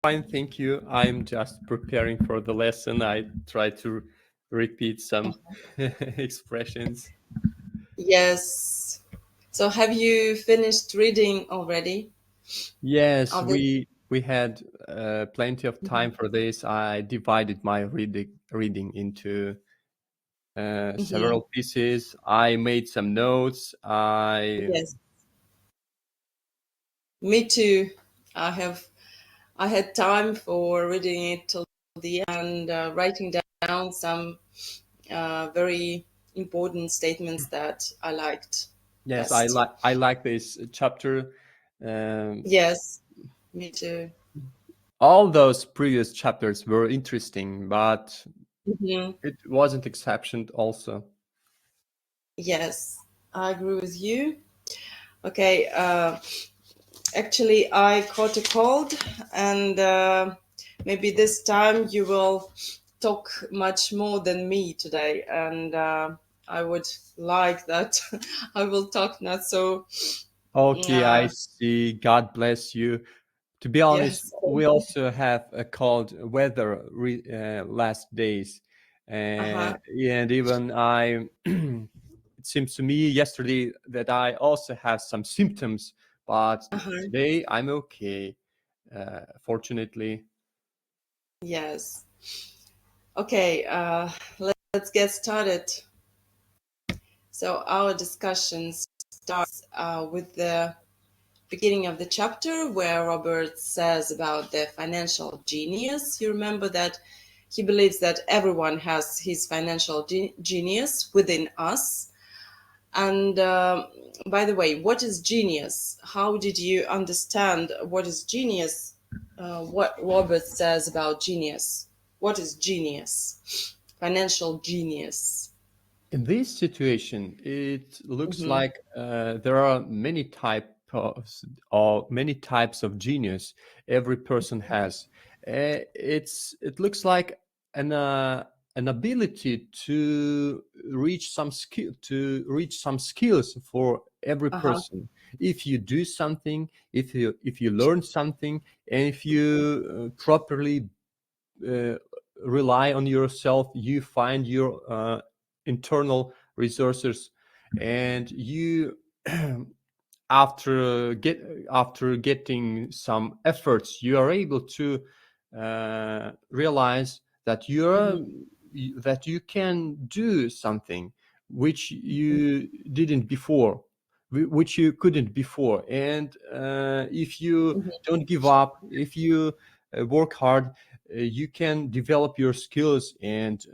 Fine, thank you. I'm just preparing for the lesson. I try to repeat some expressions. Yes. So have you finished reading already? Yes, Of this? we had plenty of time for this. I divided my reading into Mm-hmm. several pieces. I made some notes. I Yes. Me too. I have. I had time for reading it till the end and writing down some very important statements that I liked yes, best. I like this chapter. Um, Yes, me too. all those previous chapters were interesting, but Hmm. it wasn't exception also. Yes, I agree with you. Okay, actually, I caught a cold, and maybe this time you will talk much more than me today. And I would like that I will talk not so. Okay, I Uh, see. God bless you. To be honest, yes. we also have a cold weather last days, Uh huh. and even I. It seems to me yesterday that I also have some symptoms, but Uh huh. today I'm okay. Fortunately, Yes. Okay. Let's get started. So our discussion starts with the beginning of the chapter where Robert says about the financial genius. You remember that he believes that everyone has his financial genius within us. And by the way, what is genius? How did you understand what is genius? What Robert says about genius? What is genius? Financial genius. in this situation, it looks Hmm. like there are many types of genius every person has. It looks like an uh, an ability to reach some skills for every Uh huh. person. If you do something, if you learn something, and if you properly uh, rely on yourself, you find your internal resources, and you after get after getting some efforts, you are able to realize that Hmm. that you can do something which you didn't before, which you couldn't before. And if you Hmm. don't give up, if you work hard, you can develop your skills, and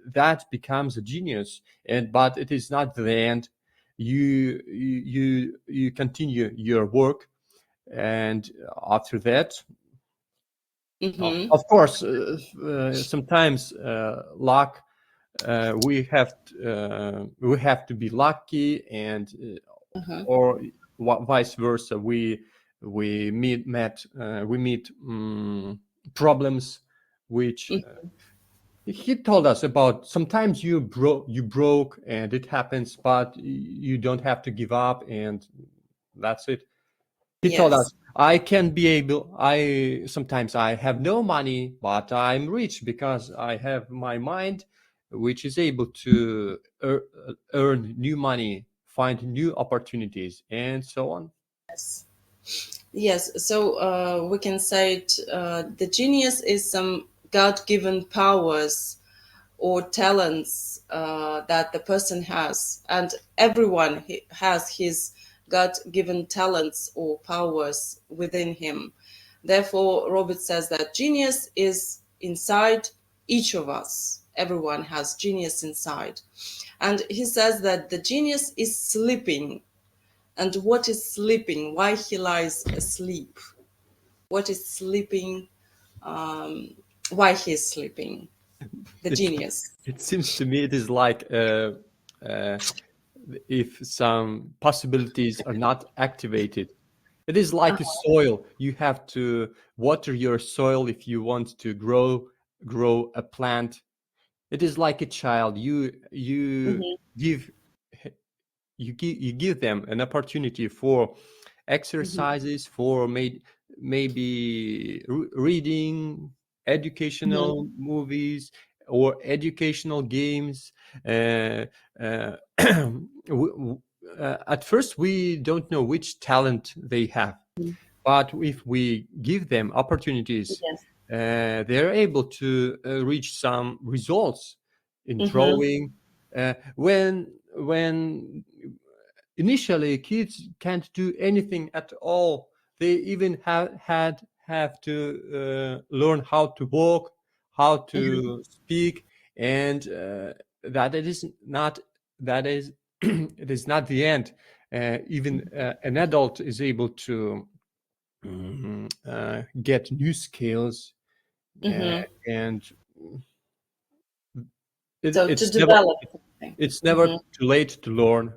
that becomes a genius. And but it is not the end. You continue your work, and after that, Hmm. of course, sometimes luck, we have to be lucky, and Uh-huh. or vice versa, we meet problems which he told us about. Sometimes you broke, and it happens, but you don't have to give up, and that's it. He told us, Yes. I sometimes I have no money, but I'm rich because I have my mind, which is able to earn new money, find new opportunities, and so on. Yes. Yes. So we can say the genius is some God-given powers or talents that the person has, and everyone has his God-given talents or powers within him. Therefore, Robert says that genius is inside each of us. Everyone has genius inside. And he says that the genius is sleeping. And what is sleeping? Why he lies asleep? What is sleeping? Why he's sleeping? The It genius. it seems to me it is like uh, if some possibilities are not activated. It is like a soil. You have to water your soil if you want to grow a plant. It is like a child. Mhm. Give you give them an opportunity for Mhm. exercises, for made maybe reading educational movies or educational games. At first, we don't know which talent they have, but if we give them opportunities, Yes. they're able to reach some results in drawing. When initially kids can't do anything at all, they even have to learn how to walk, how to speak, and that it is not that is it is not the end. Even an adult is able to get new skills, and So to it's never develop something. it's never too late to learn.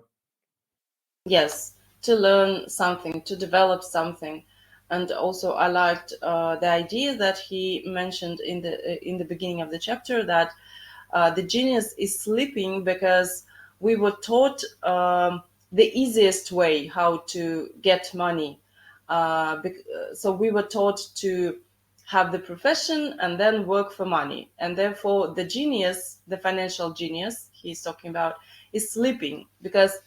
Yes, to learn something, to develop something. And also, I liked the idea that he mentioned in the beginning of the chapter, that the genius is sleeping because we were taught the easiest way how to get money. So we were taught to have the profession and then work for money, and therefore the genius, the financial genius he's talking about, is sleeping because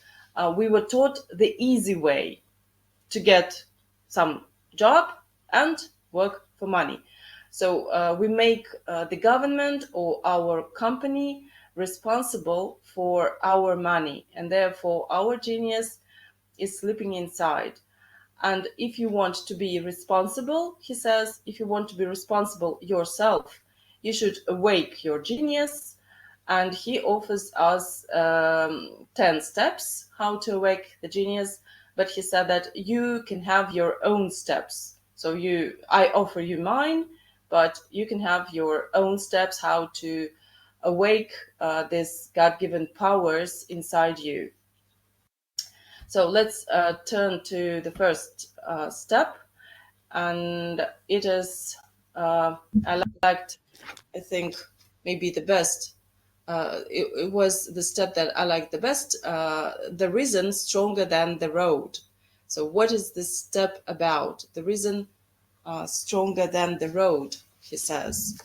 we were taught the easy way to get some job and work for money. So we make the government or our company responsible for our money, and therefore our genius is sleeping inside. And if you want to be responsible, he says, if you want to be responsible yourself, you should awake your genius. And he offers us 10 steps how to awake the genius. But he said that you can have your own steps. So I offer you mine, but you can have your own steps how to awake these God-given powers inside you. So let's turn to the first step, and it is I liked, I think, maybe the best. It was the step that I liked the best. The reason stronger than the road. So what is this step about? The reason stronger than the road, he says.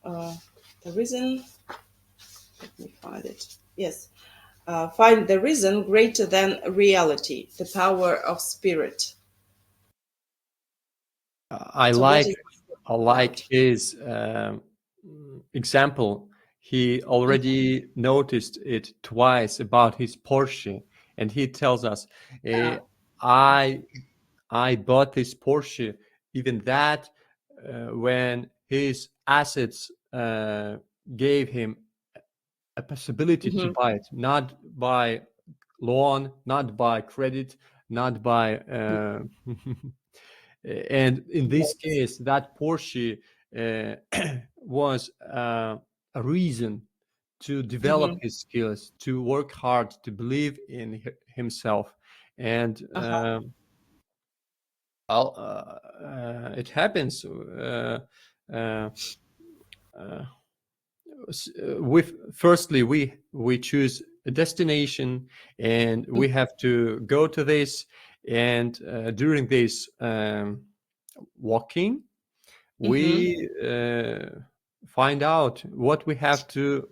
The reason. Let me find it. Yes. Find the reason greater than reality, the power of spirit. I So what like is I it like about? his example. He already noticed it twice about his Porsche, and he tells us, "I bought this Porsche, even that when his assets gave him a possibility to buy it, not by loan, not by credit, not by." And in this Yes. case, that Porsche uh, was a reason to develop his skills, to work hard, to believe in himself, and it happens. Uh, with firstly, we choose a destination, and we have to go to this, and during this walking, we find out what we have to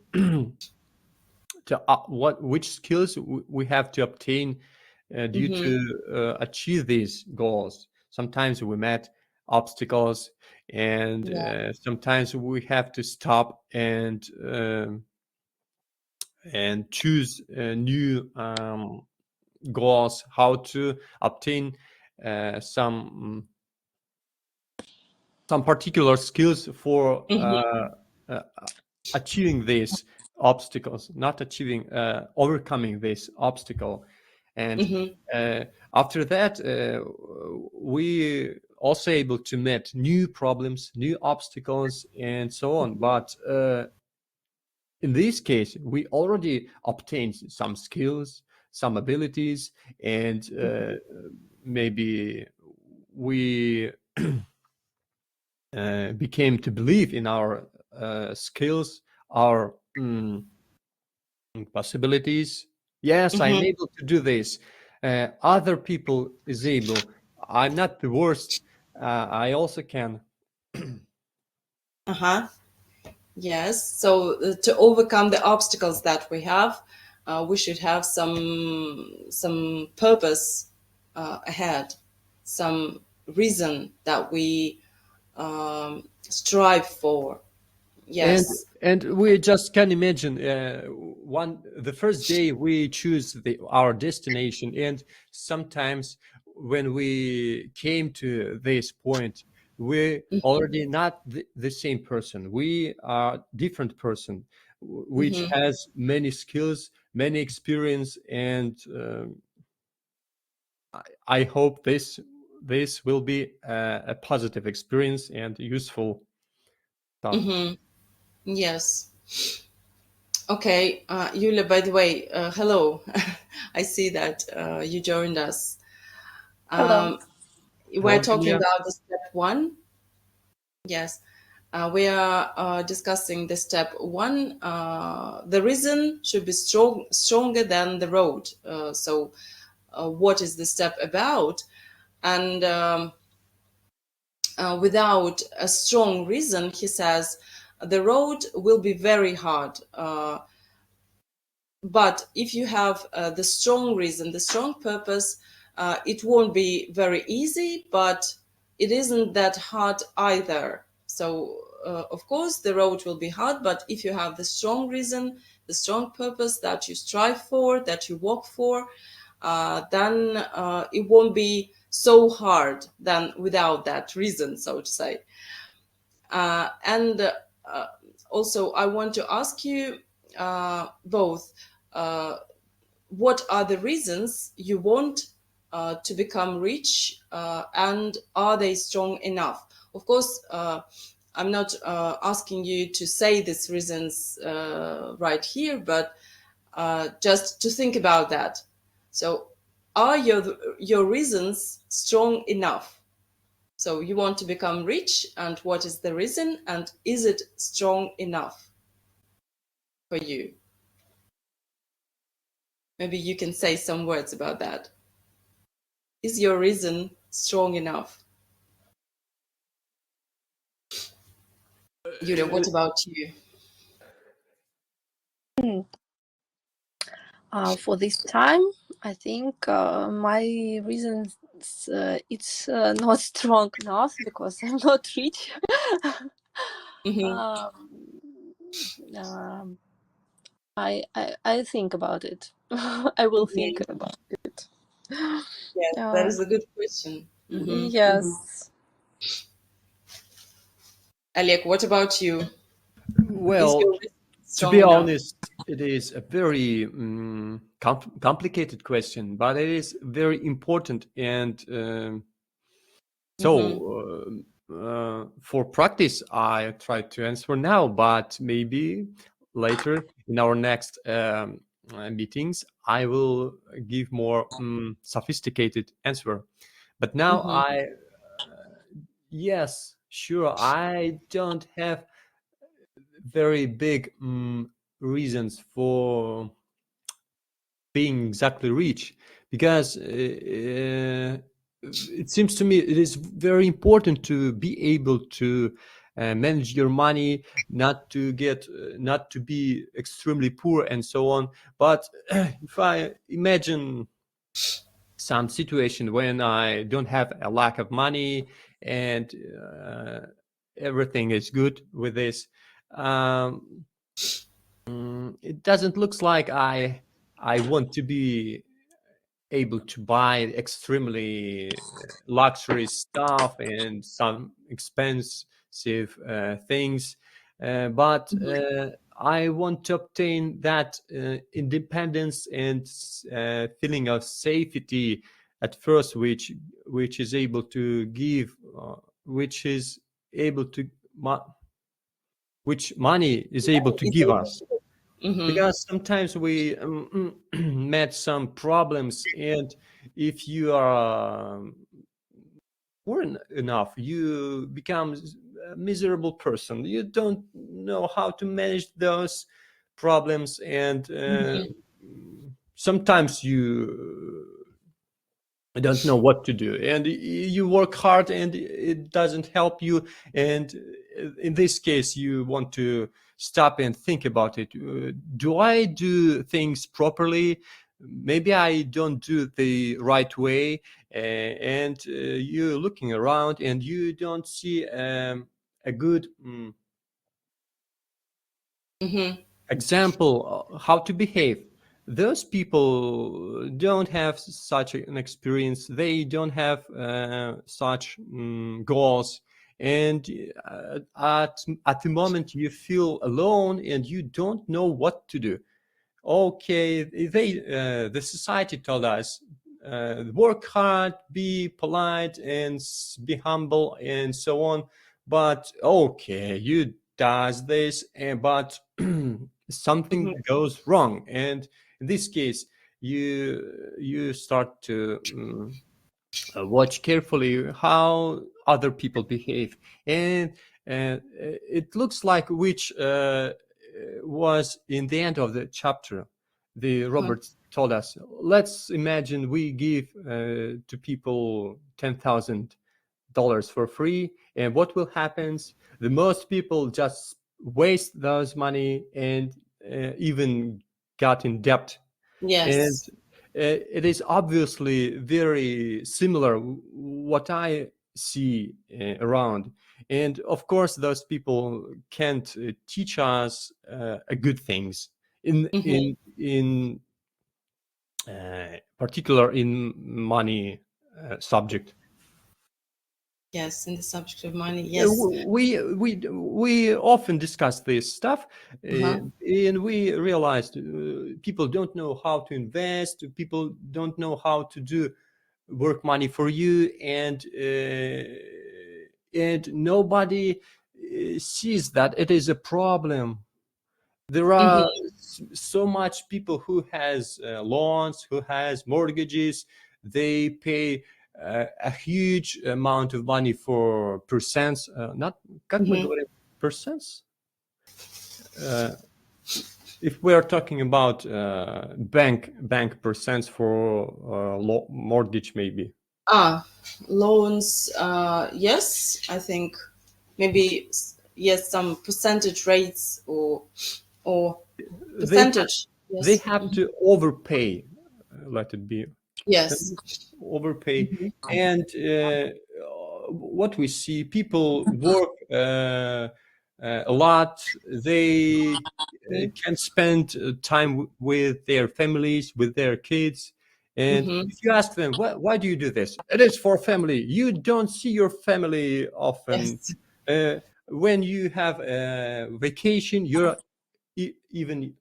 which skills we have to obtain due to achieve these goals. Sometimes we met obstacles, and Yeah. sometimes we have to stop and choose new goals, how to obtain some particular skills for uh, achieving these obstacles, not achieving, overcoming this obstacle. And after that, we also able to meet new problems, new obstacles, and so on. But in this case, we already obtained some skills, some abilities, and maybe we became to believe in our skills, our possibilities. Yes, I'm able to do this. Other people is able. I'm not the worst. I also can. Uh-huh. Yes. So to overcome the obstacles that we have, we should have some purpose ahead, some reason that we strive for. and Yes. and we just can imagine the first day we choose our destination, and sometimes when we came to this point, we already not the same person. We are different person, which Mm-hmm. has many skills, many experience, and I hope this will be a positive experience and useful stuff. Mm-hmm. Yes. Okay, Yulia, by the way, hello. I see that you joined us. Hello. Um, we're Hello, talking Julia. about the step one. Yes, we are discussing the step one. The reason should be stronger than the road. What is the step about? And without a strong reason, he says, the road will be very hard. But if you have the strong reason, the strong purpose, it won't be very easy, but it isn't that hard either. So of course the road will be hard, but if you have the strong reason, the strong purpose that you strive for, that you work for, then it won't be so hard than without that reason, so to say. And also I want to ask you both, uh, what are the reasons you want to become rich, and are they strong enough? Of course, I'm not asking you to say these reasons right here, but just to think about that. So, are your reasons strong enough? So, you want to become rich, and what is the reason, and is it strong enough for you? Maybe you can say some words about that. Is your reason strong enough? Yulia, what about you? For this time, I think my reasons it's not strong enough because I'm not rich. Mhm. um, um, I think about it. I will think Mhm. about it. Yes, that Uh, is a good question. Hmm. yes. Oleg, what about you? Is Well, your reason to strong be enough? honest, it is a very complicated question, but it is very important. And Hmm. for practice, I try to answer now, but maybe later in our next meetings, I will give more sophisticated answer. But now Hmm. yes, sure, I don't have very big reasons for being exactly rich, because it seems to me it is very important to be able to manage your money, not to be extremely poor and so on. But if I imagine some situation when I don't have a lack of money, and everything is good with this, um, it doesn't looks like I want to be able to buy extremely luxury stuff and some expensive things, but I want to obtain that independence and feeling of safety at first, which is able to give, which is able to which money is able to give us. Hmm. Because sometimes we met some problems, and if you are poor enough, you become a miserable person. You don't know how to manage those problems, and sometimes don't know what to do, and you work hard and it doesn't help you, and in this case you want to stop and think about it. Do I do things properly? Maybe I don't do it the right way, and you're looking around and you don't see a good example how to behave. Those people don't have such an experience. They don't have such goals, and at the moment you feel alone and you don't know what to do. Okay, the society told us work hard, be polite, and be humble, and so on. But okay, you does this, but something goes wrong, and in this case, you start to watch carefully how other people behave, and it looks like which was in the end of the chapter. The Robert told us, let's imagine we give to people $10,000 for free, and what will happen? The most people just waste those money and even got in debt. And Yes. it is obviously very similar what I see around, and of course those people can't teach us good things in particular in money subject. Yes, in the subject of money. Yeah, Yes. we often discuss this stuff, and we realized people don't know how to invest. People don't know how to do work money for you, and nobody sees that it is a problem. There are so much people who has loans, who has mortgages. They pay a huge amount of money for percents. Not, как мы говорим, percents? If we are talking about bank percents for mortgage, maybe. Loans. Yes, I think maybe yes, some percentage rates or They percentage. they Yes. have to overpay. Let it be. Yes. Overpay, and what we see, people work a lot. They can spend time with their families, with their kids, and if you ask them why do you do this, it is for family. You don't see your family often. Yes. When you have a vacation, you're even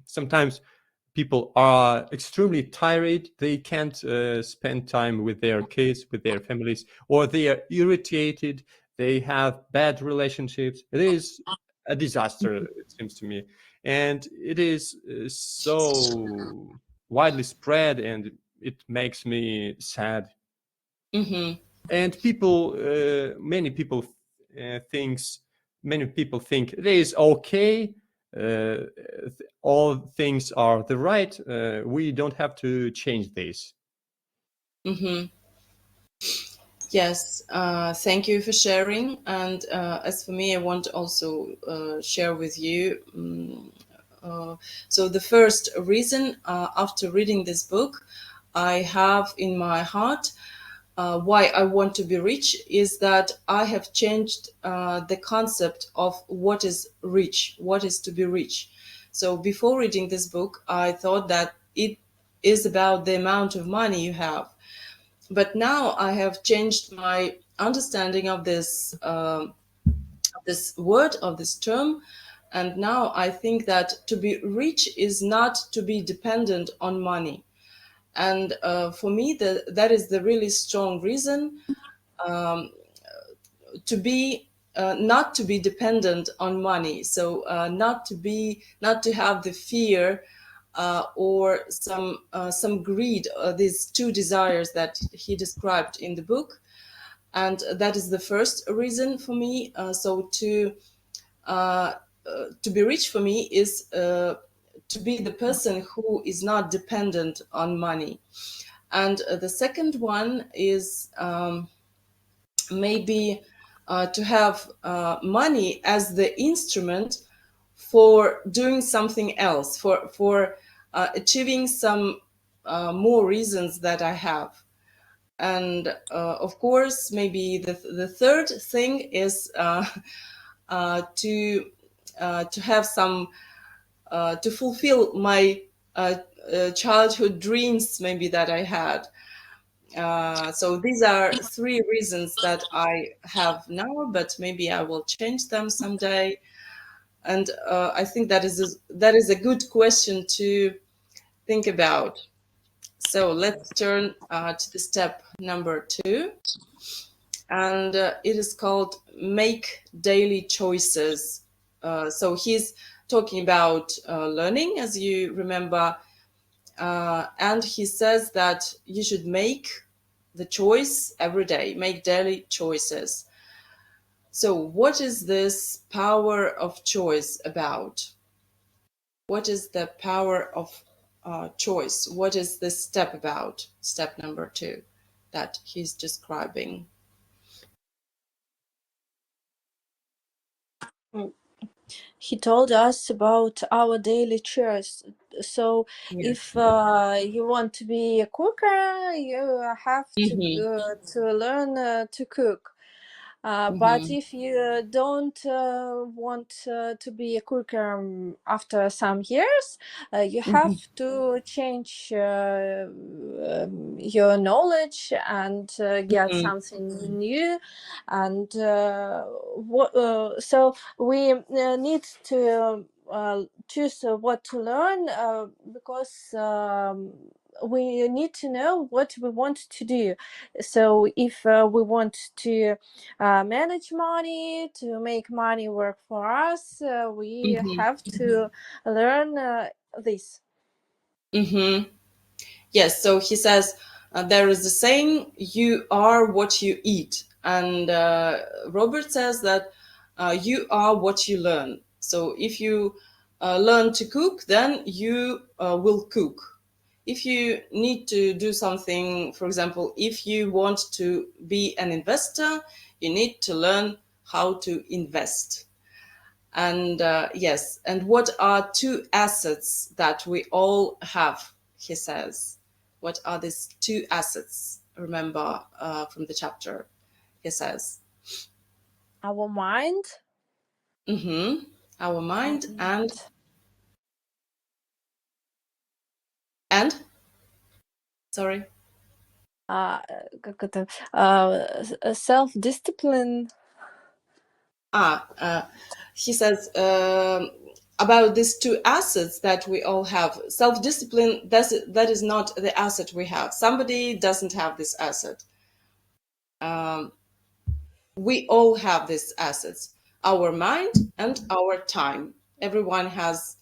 sometimes people are extremely tired. They can't spend time with their kids, with their families, or they are irritated. They have bad relationships. It is a disaster, it seems to me. And it is so widely spread, and it makes me sad. And people, thinks many people think it is okay. Uh, all things are the right. We don't have to change this. Yes. Thank you for sharing. And as for me, I want to also share with you. So the first reason after reading this book, I have in my heart why I want to be rich is that I have changed the concept of what is rich, what is to be rich. So before reading this book, I thought that it is about the amount of money you have. But now I have changed my understanding of this word, of this term, and now I think that to be rich is not to be dependent on money. And for me, that is the really strong reason to be not to be dependent on money. So not to have the fear or some greed, these two desires that he described in the book. And that is the first reason for me. To be rich for me is to be the person who is not dependent on money. And the second one is maybe to have money as the instrument for doing something else, for achieving some more reasons that I have. And of course, maybe the third thing is to have some to fulfill my childhood dreams, maybe that I had. So these are three reasons that I have now, but maybe I will change them someday. And I think that is a good question to think about. So let's turn to the step number 2, and it is called make daily choices. So he's talking about learning, as you remember, and he says that you should make the choice every day, make daily choices. So what is this power of choice about? What is the power of choice? What is this step about? Step number 2 that he's describing. He told us about our daily chores. So Yes. if you want to be a cooker, you have to learn to cook. But if you don't want to be a cooker after some years, you have to change your knowledge and get something new. And so we need to choose what to learn because we need to know what we want to do. So if we want to manage money, to make money work for us, we have to learn this. Yes, so he says there is a saying, you are what you eat. And Robert says that you are what you learn. So if you learn to cook, then you will cook. If you need to do something, for example, if you want to be an investor, you need to learn how to invest. And yes, and what are 2 assets that we all have, he says. What are these 2 assets? Remember from the chapter, he says. Our mind. Our mind and sorry. Как это? Self-discipline. He says about these 2 assets that we all have. Self-discipline, that is not the asset we have. Somebody doesn't have this asset. We all have these assets, our mind and our time. Everyone has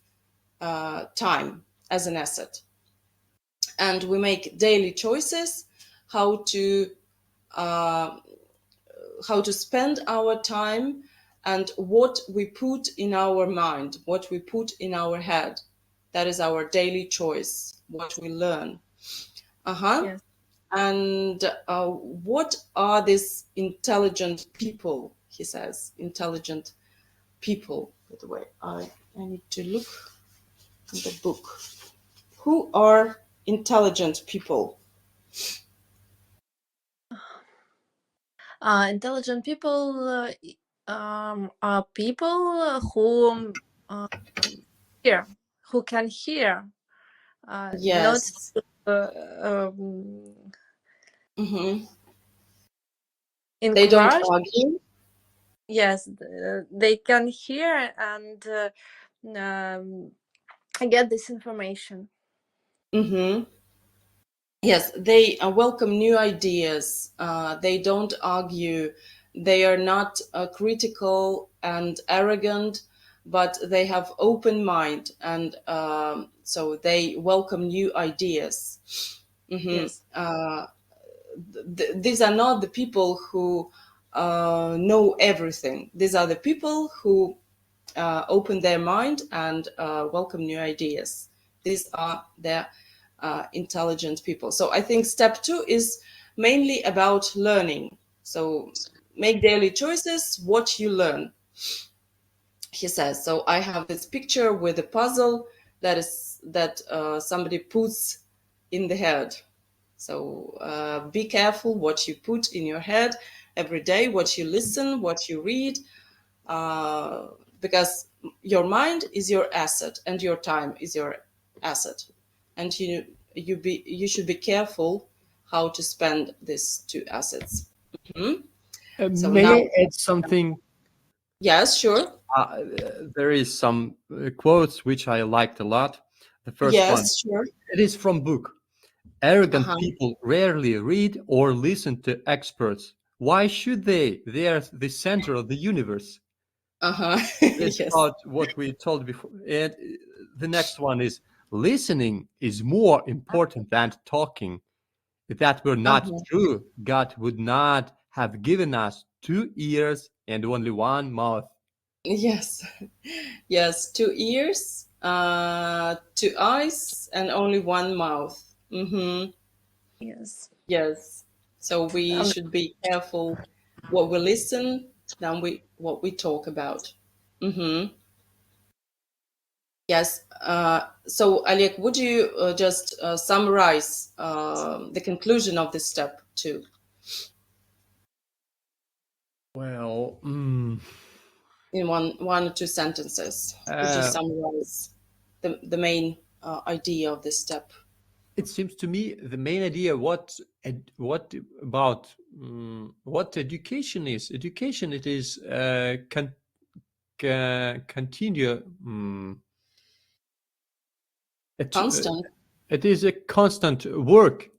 time as an asset. And we make daily choices how to spend our time and what we put in our mind, what we put in our head. That is our daily choice, what we learn. Yes. And what are these intelligent people, he says, intelligent people. By the way, I need to look in the book. Who are intelligent people? Intelligent people are people who hear, who can hear. Yes. Not they don't argue. Yes, they can hear and get this information. Yes, they welcome new ideas. They don't argue. They are not critical and arrogant, but they have open mind, and so they welcome new ideas. Yes. These are not the people who know everything. These are the people who open their mind and welcome new ideas. These are their intelligent people. So I think step 2 is mainly about learning. So make daily choices, what you learn. He says, so I have this picture with a puzzle that somebody puts in the head. So be careful what you put in your head every day, what you listen, what you read, because your mind is your asset and your time is your asset, and you should be careful how to spend these two assets. So May now, I add something? yes, sure. There is some quotes which I liked a lot. The first one, Yes, sure. it is from book. Arrogant Uh-huh. people rarely read or listen to experts. Why should they? They are the center of the universe. Uh-huh. It's Yes. about what we told before. And the next one is listening is more important than talking. If that were not Uh-huh. true, God would not have given us 2 ears and only 1 mouth. Yes. Yes, 2 ears, 2 eyes, and only 1 mouth. Yes. Yes. So we should be careful what we listen than what we talk about. Yes. So Oleg, would you just summarize the conclusion of this step 2? Well, In one or two sentences? Could you summarize the main idea of this step? it seems to me the main idea what about what education is. Education, it is continue. Constant. It is a constant work.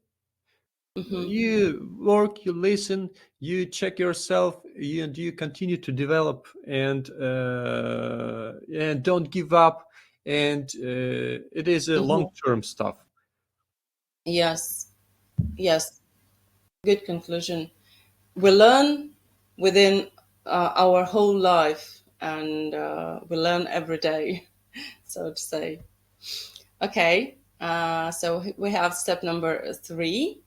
Mm-hmm. You work, you listen, you check yourself, and you continue to develop, and don't give up. And it is a Mm-hmm. long-term stuff. Yes. Yes. Good conclusion. We learn within our whole life, and we learn every day, so to say. Okay. So we have step number 3.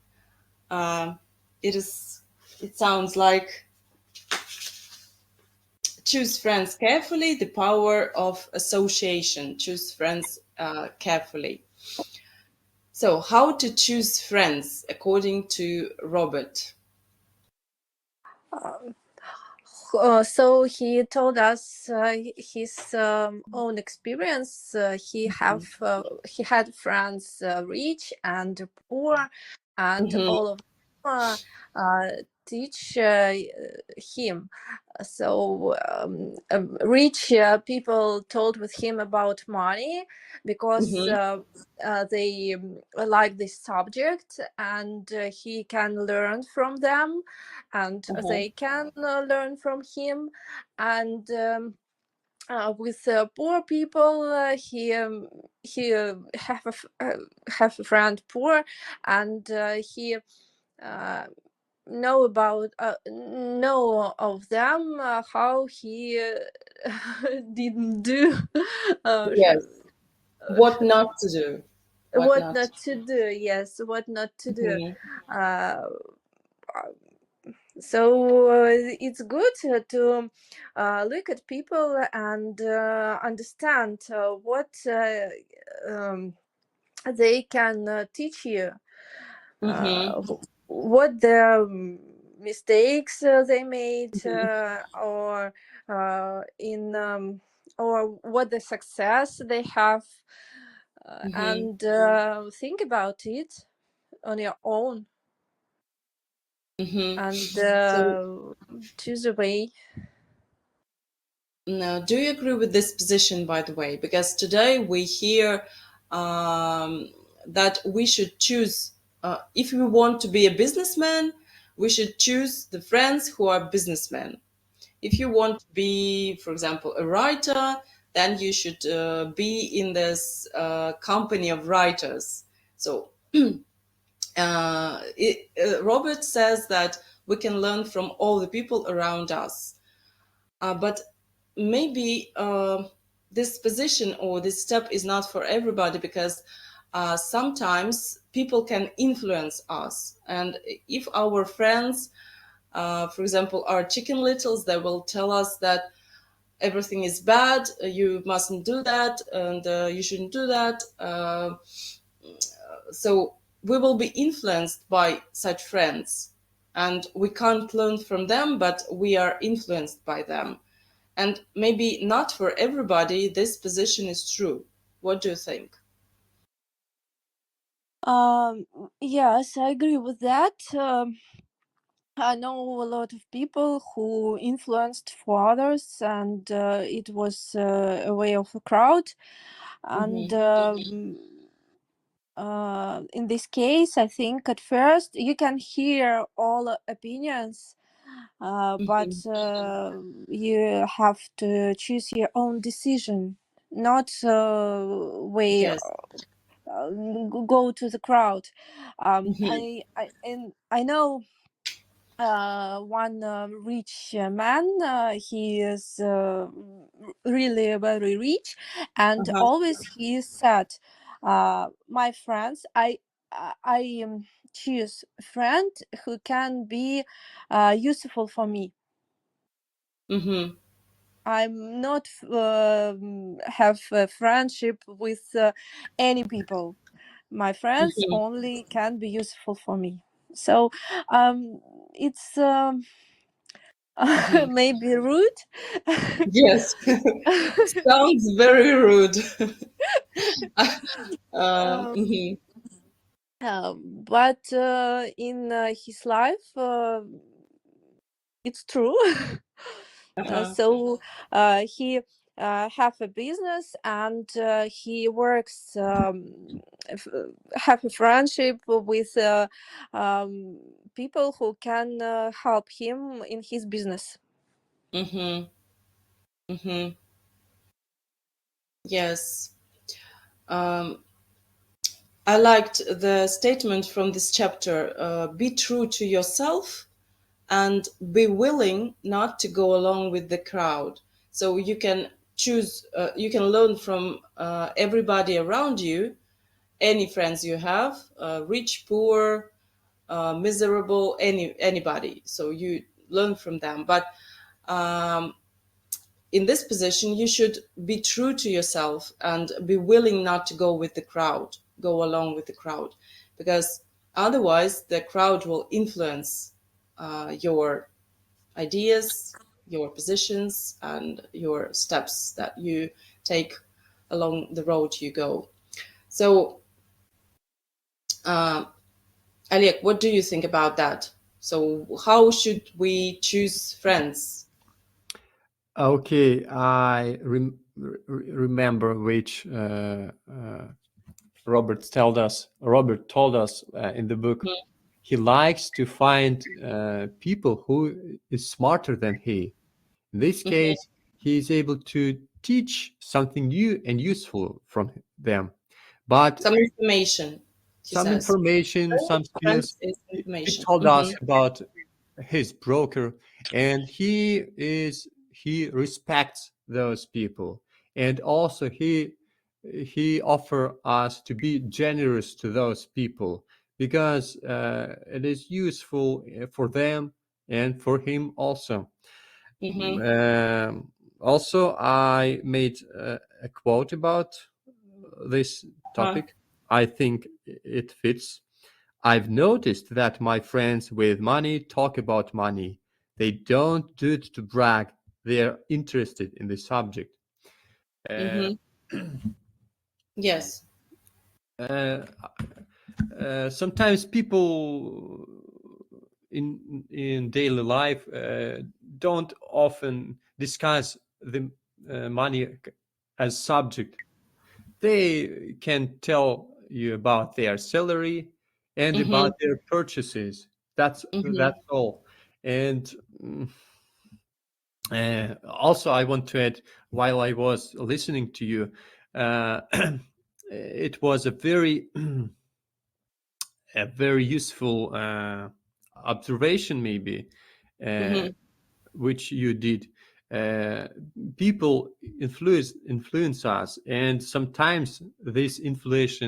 It is. It sounds like choose friends carefully. The power of association. Choose friends carefully. So, how to choose friends according to Robert? So he told us his own experience. He had friends, rich and poor, and Mm-hmm. all of them teach him. So rich people told with him about money because Mm-hmm. they like this subject, and he can learn from them, and Mm-hmm. they can learn from him. And with poor people, he have a friend poor, and he uh, know of them, how he didn't do, uh, Yes. What not to do? What what not? not to do. Yes, what not to do. Mm-hmm. uh, so it's good to look at people and understand what um, they can teach you, Mm-hmm. what the mistakes they made, or in or what the success they have, Mm-hmm. and think about it on your own, Mm-hmm. and So, choose a way. now, do you agree with this position, by the way? Because today we hear that we should choose, if we want to be a businessman, we should choose the friends who are businessmen. If you want to be, for example, a writer, then you should be in this company of writers. So Robert says that we can learn from all the people around us. But maybe this position or this step is not for everybody, because sometimes people can influence us. And if our friends, for example, are chicken littles, they will tell us that everything is bad, you mustn't do that, and you shouldn't do that. So we will be influenced by such friends, and we can't learn from them, but we are influenced by them. And maybe not for everybody this position is true. What do you think? Yes, I agree with that. I know a lot of people who influenced for others, and it was a way of a crowd. And in this case, I think at first you can hear all opinions, but you have to choose your own decision, not way Yes. go to the crowd. Mhm. I know one rich man. He is really very rich, and Uh-huh. always he said, "My friends, I choose a friend who can be useful for me. Mm-hmm. I'm not have a friendship with any people. My friends Mm-hmm. only can be useful for me." So it's Mm-hmm. maybe rude. Yes. Sounds very rude. um, Mhm. but in his life, it's true. Uh-huh. So he have a business, and he works f- have a friendship with people who can help him in his business. Mm-hmm. Mm-hmm. Yes. Um, I liked the statement from this chapter, be true to yourself and be willing not to go along with the crowd. So you can choose, you can learn from everybody around you, any friends you have, rich, poor, miserable, anybody. So you learn from them. But um, in this position, you should be true to yourself and be willing not to go with the crowd, go along with the crowd, because otherwise the crowd will influence your ideas, your positions, and your steps that you take along the road you go. So, uh, Alek, what do you think about that? So, how should we choose friends? Okay, remember which Robert told us in the book. He likes to find people who is smarter than he. In this case, he is able to teach something new and useful from them. But Some information, he some says. information, some skills. Friends is He information. told us about his broker, and he respects those people, and also he offer us to be generous to those people because it is useful for them and for him also. Mm-hmm. Also, I made a quote about this Huh. topic. I think it fits. I've noticed that my friends with money talk about money. They don't do it to brag. They're interested in the subject. Uh, Mm-hmm. Yes. uh, Sometimes people in daily life don't often discuss the money as subject. They can tell you about their salary and Mm-hmm. about their purchases. Mm-hmm. That's all. And also, I want to add, while I was listening to you, uh, it was a very useful observation, maybe, uh, Mm-hmm. which you did. Uh, People influence us, and sometimes this influence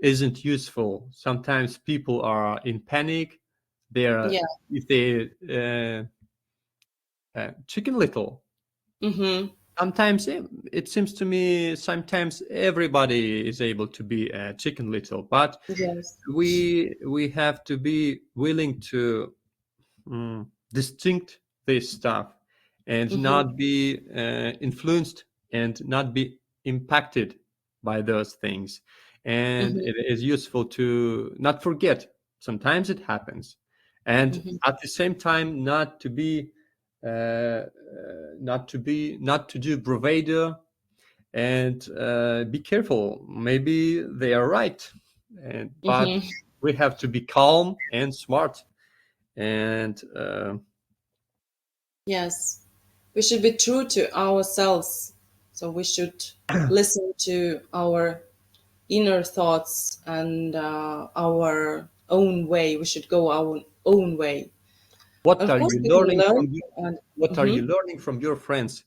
isn't useful. Sometimes people are in panic. They're Yeah. if they Chicken Little. Mm-hmm. Sometimes it seems to me sometimes everybody is able to be a Chicken Little, but Yes. we have to be willing to distinct this stuff and Mm-hmm. not be influenced and not be impacted by those things. And Mm-hmm. it is useful to not forget. Sometimes it happens, and Mm-hmm. at the same time, not to do bravado and be careful. Maybe they are right, but Mm-hmm. we have to be calm and smart and Yes. We should be true to ourselves. So we should listen to our inner thoughts and our own way. We should go our own way. what Of are course, you we can learning learn. from And, what are you mhm. learning from your friends?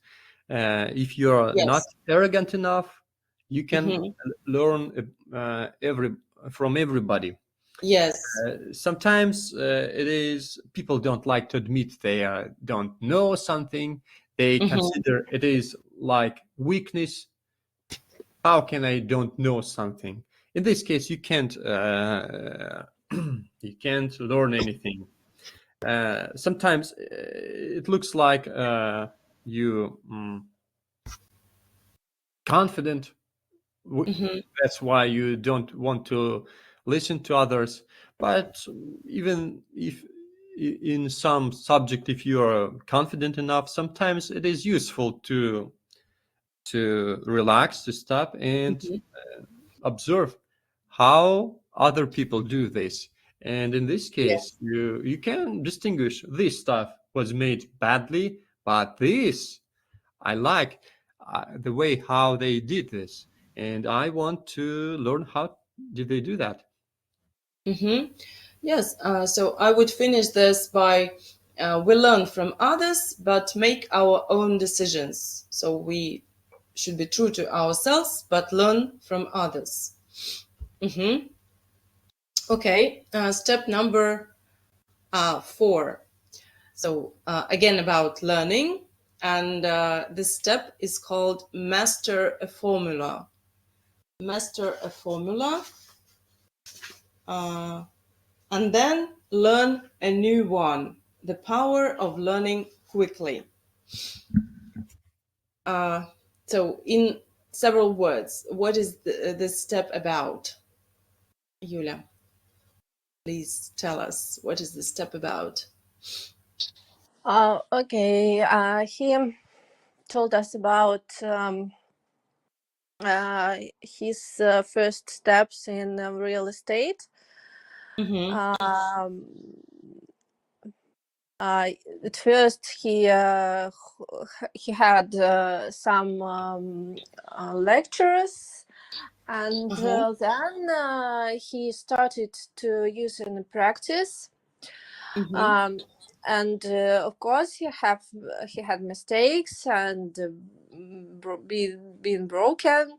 If you're not Yes. arrogant enough, you can Hmm. learn every from everybody. Yes. Sometimes it is people don't like to admit they don't know something. They Hmm. consider it is like weakness. How can I don't know something? In this case, you can't you can't learn anything. Sometimes it looks like you confident. Hmm. That's why you don't want to listen to others. But even if in some subject, if you are confident enough, sometimes it is useful to relax, to stop, and Hmm. observe how other people do this. And in this case, Yes. you can distinguish this stuff was made badly, but this I like the way how they did this, and I want to learn how did they do that. Hmm. Yes. So I would finish this by we learn from others, but make our own decisions. So we should be true to ourselves, but learn from others. Hmm. Okay. Step number 4. So again about learning, and this step is called master a formula. Master a formula, uh, and then learn a new one. The power of learning quickly. Uh, so in several words, what is this step about? Yulia, please tell us what is this step about. Okay. He told us about his first steps in real estate. Mm-hmm. Um, uh, at first, he had some lectures, and Uh-huh. then he started to use it in practice. Mm-hmm. Um, and of course, he had mistakes and been broken,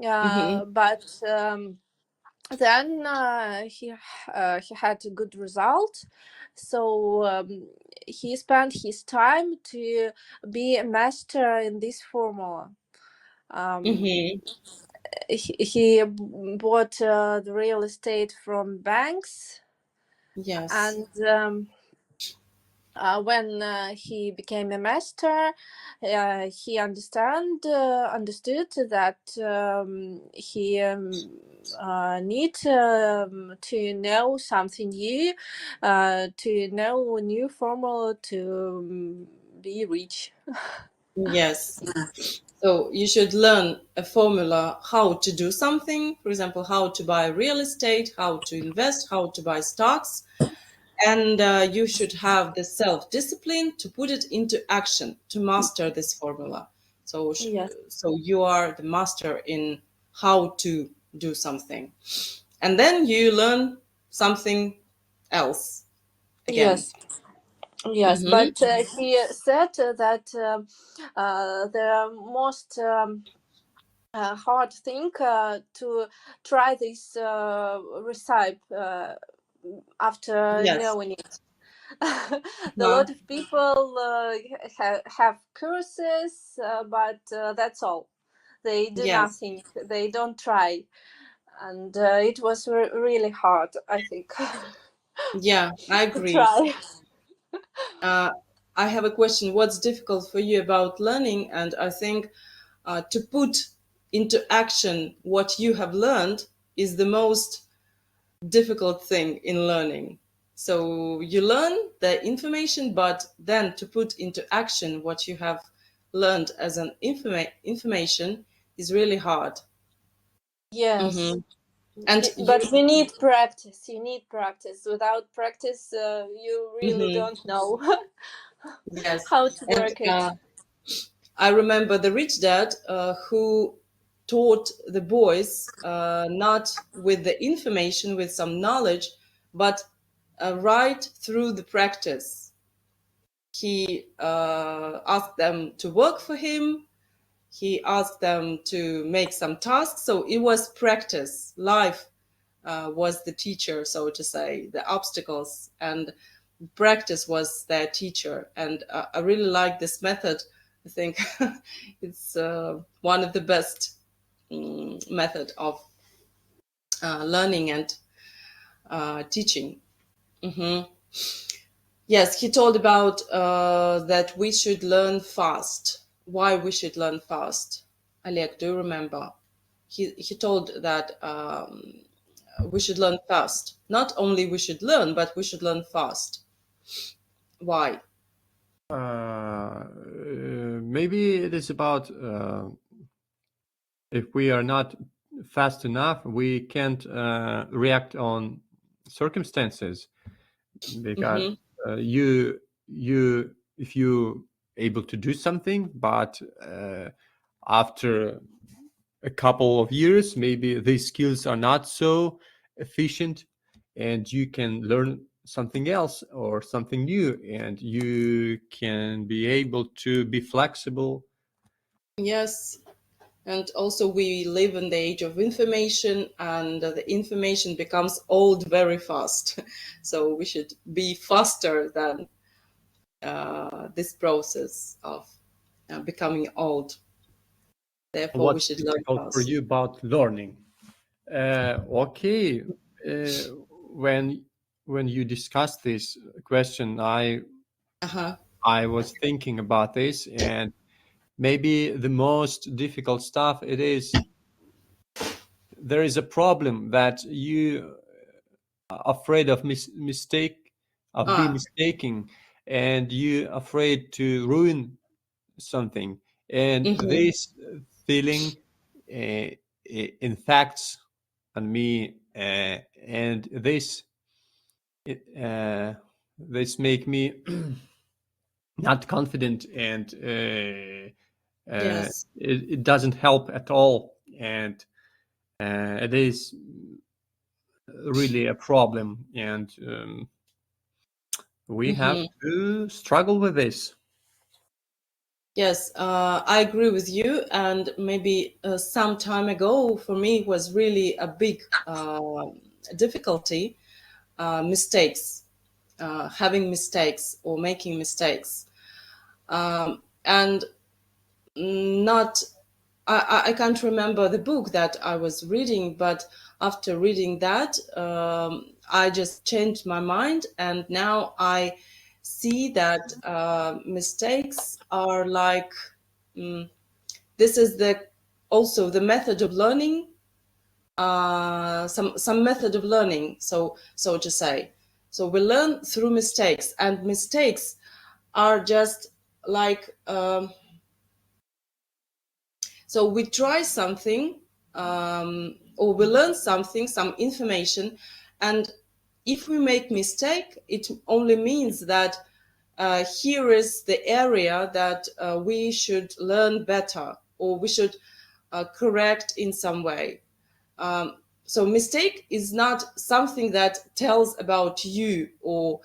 Mm-hmm. but then he had a good result. So he spent his time to be a master in this formula. Um, Mm-hmm. he bought the real estate from banks, Yes. and when he became a master, he understood that he need to know something new, to know a new formula to be rich. Yes. So you should learn a formula how to do something, for example, how to buy real estate, how to invest, how to buy stocks, and you should have the self-discipline to put it into action to master this formula. So, Yes. so you are the master in how to do something, and then you learn something else again. Yes. Yes, Mm-hmm. but he said that the most hard thing to try this recipe after Yes. knowing it. A lot of people have courses, but that's all. They do Yes. nothing. They don't try, and it was really hard, I think, Yeah, I to agree. try. I have a question. What's difficult for you about learning? And I think to put into action what you have learned is the most difficult thing in learning. So you learn the information, but then to put into action what you have learned as an information is really hard. Yes. Hmm. And But you, we need practice. You need practice. Without practice, you really mhm, don't know yes. how to And work it. I remember the rich dad who taught the boys not with the information, with some knowledge, but right through the practice. He asked them to work for him. He asked them to make some tasks. So it was practice. Life was the teacher, so to say, the obstacles, and practice was their teacher. And I really like this method. I think it's one of the best method of learning and teaching. Hmm. Yes, he told about that we should learn fast. Why we should learn fast? Oleg, do you remember? He told that we should learn fast. Not only we should learn, but we should learn fast. Why? Maybe it is about if we are not fast enough, we can't react on circumstances, because Hmm. you if you able to do something, but after a couple of years, maybe these skills are not so efficient, and you can learn something else or something new, and you can be able to be flexible. Yes, and also we live in the age of information, and the information becomes old very fast. So we should be faster than this process of becoming old. Therefore, we What's should learn difficult for fast. you about learning? Okay, uh, when when you discuss this question, Uh-huh. I was thinking about this, and maybe the most difficult stuff it is, there is a problem that you are afraid of mistake, of being Ah. mistaken, and you afraid to ruin something, and Mm-hmm. this feeling infects on me, and uh, this make me not confident, and Yes. it doesn't help at all, and it is really a problem, and we have Mm-hmm. to struggle with this. Yes, I agree with you. And maybe some time ago, for me, it was really a big difficulty, mistakes, having mistakes or making mistakes. And not, I can't remember the book that I was reading, but after reading that, I just changed my mind. And now I see that mistakes are like, this is the also the method of learning, some method of learning, so to say. So we learn through mistakes, and mistakes are just like, so we try something, or we learn something, some information, and if we make mistake, it only means that here is the area that we should learn better, or we should correct in some way. So mistake is not something that tells about you, or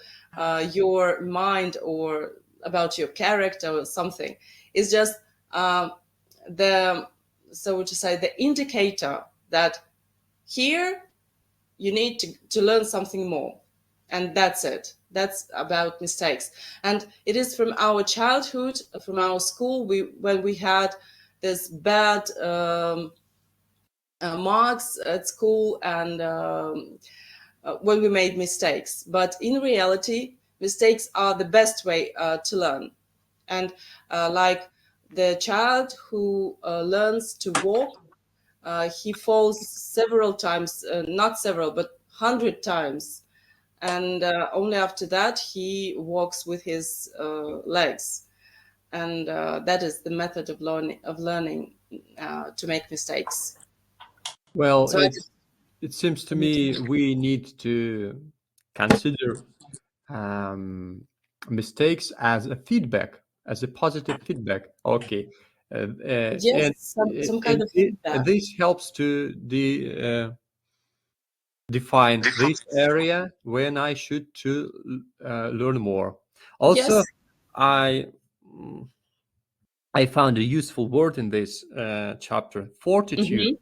your mind, or about your character or something. It's just the so to say, the indicator that here you need to learn something more, and that's it. That's about mistakes. And it is from our childhood, from our school, when we had this bad marks at school, and when we made mistakes. But in reality, mistakes are the best way to learn. And like the child who learns to walk, he falls several times, not several, but 100 times. And only after that, he walks with his legs. And that is the method of learning to make mistakes. Well, So it seems to me we need to consider mistakes as a feedback, as a positive feedback. Okay. yes, some kind of feedback. This helps to define this area when I should to learn more. Also, Yes. I found a useful word in this chapter: fortitude.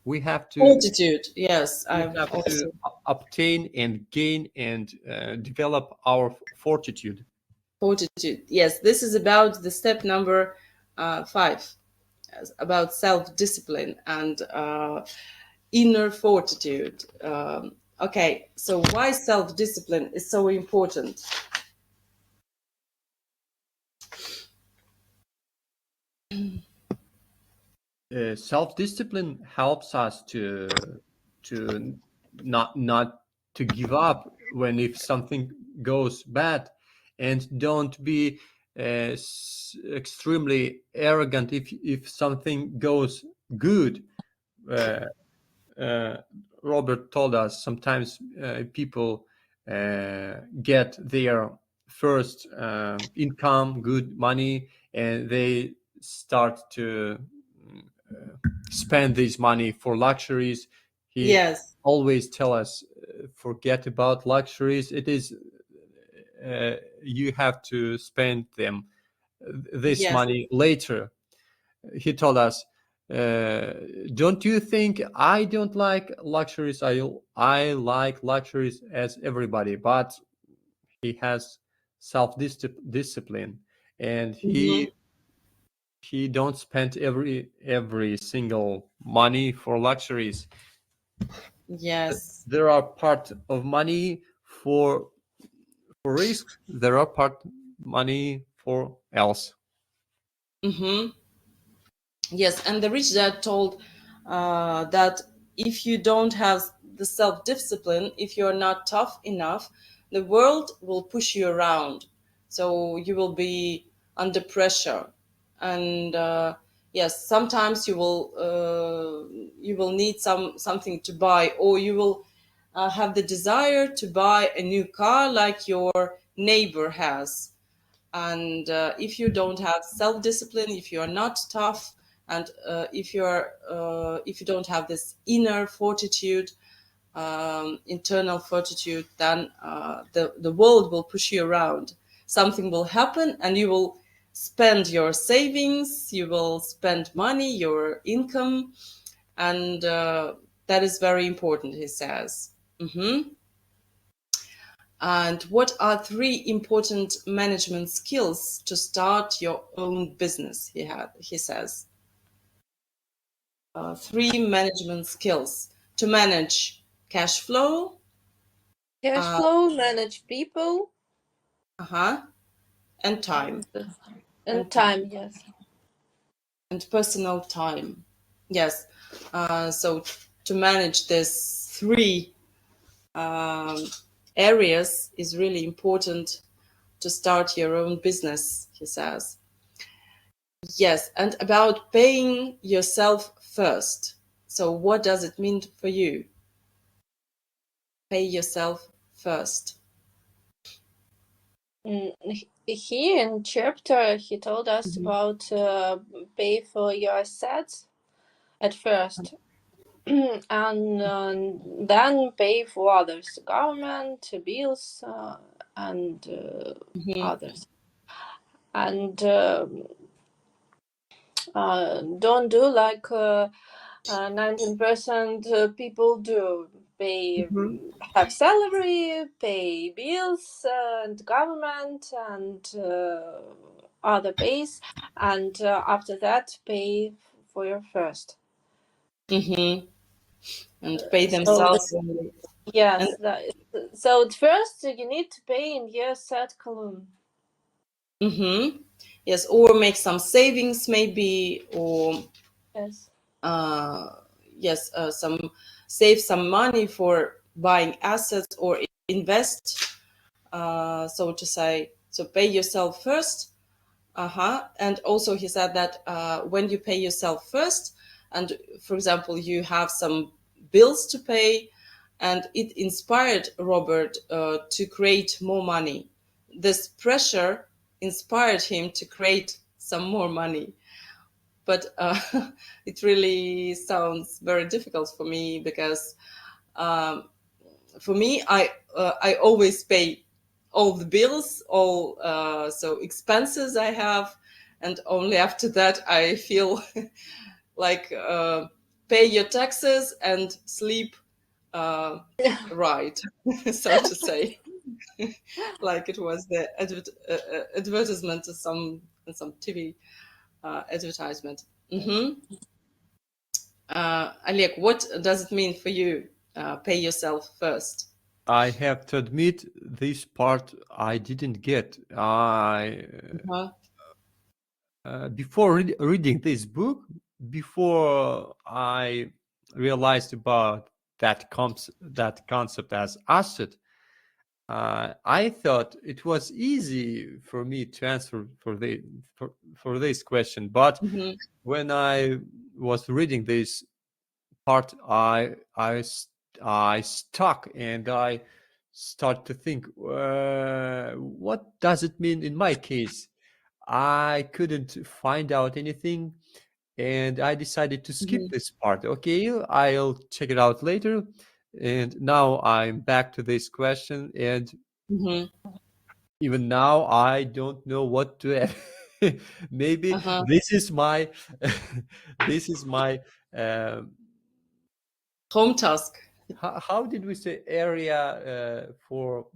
We have to Fortitude. Yes, we I've have also. to obtain and gain and develop our fortitude. Fortitude. Yes, this is about the step number 5, about self-discipline and inner fortitude. Okay, so why self-discipline is so important? Self-discipline helps us to not to give up when if something goes bad, and don't be extremely arrogant if something goes good. Uh, Robert told us sometimes people get their first income, good money, and they start to spend this money for luxuries. He Yes, always tell us, forget about luxuries. It is you have to spend them this yes, money later. He told us, don't you think I don't like luxuries? I like luxuries as everybody, but he has self-discipline, and he don't spend every single money for luxuries. yes. There are part of money for risk. There are part money for else. Yes, and the rich dad told that if you don't have the self-discipline, if you're not tough enough, the world will push you around. So you will be under pressure, and yes, sometimes you will need something to buy, or you will have the desire to buy a new car like your neighbor has. And if you don't have self-discipline, if you are not tough, and if you don't have this inner fortitude, internal fortitude, then the world will push you around. Something will happen, and you will spend your savings, you will spend money, your income, and that is very important, he says. And what are 3 important management skills to start your own business? He says 3 management skills to manage cash flow, Cash flow, manage people, and time, and time. Yes. and personal time. Yes, so to manage these 3 areas is really important to start your own business, he says. Yes, and about paying yourself first. So what does it mean for you? Pay yourself first. Here in chapter, he told us about pay for your assets at first, and then pay for others, government, bills, and others. And don't do like 19% people do. Pay, have salary, pay bills and government and other pays, and after that pay for your first. And pay So themselves. yes, so at first you need to pay in your third column. Yes, or make some savings maybe, or Yes. Yes, save some money for buying assets or invest, so to say. So pay yourself first. And also he said that when you pay yourself first, and for example you have some bills to pay, and it inspired Robert to create more money. This pressure inspired him to create some more money. But it really sounds very difficult for me, because for me, I always pay all the bills, all so expenses I have, and only after that I feel like pay your taxes and sleep right, so to say. Like it was the advertisement to some TV advertisement. Oleg, what does it mean for you? Pay yourself first. I have to admit, this part I didn't get. Before reading this book, before I realized about that concept as asset, I thought it was easy for me to answer for this question. But when I was reading this part, I stuck, and I start to think, what does it mean in my case? I couldn't find out anything, and I decided to skip this part. Okay, I'll check it out later. And now I'm back to this question, and even now I don't know what to add. Maybe this is my this is my home task. how did we say area for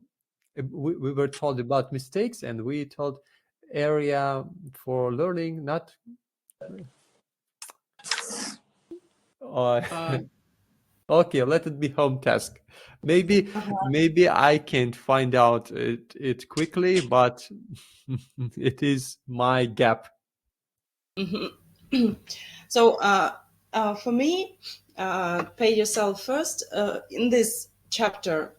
we were told about mistakes, and we told area for learning, not okay, let it be home task. Maybe I can't find out it quickly, but it is my gap. So for me, pay yourself first in this chapter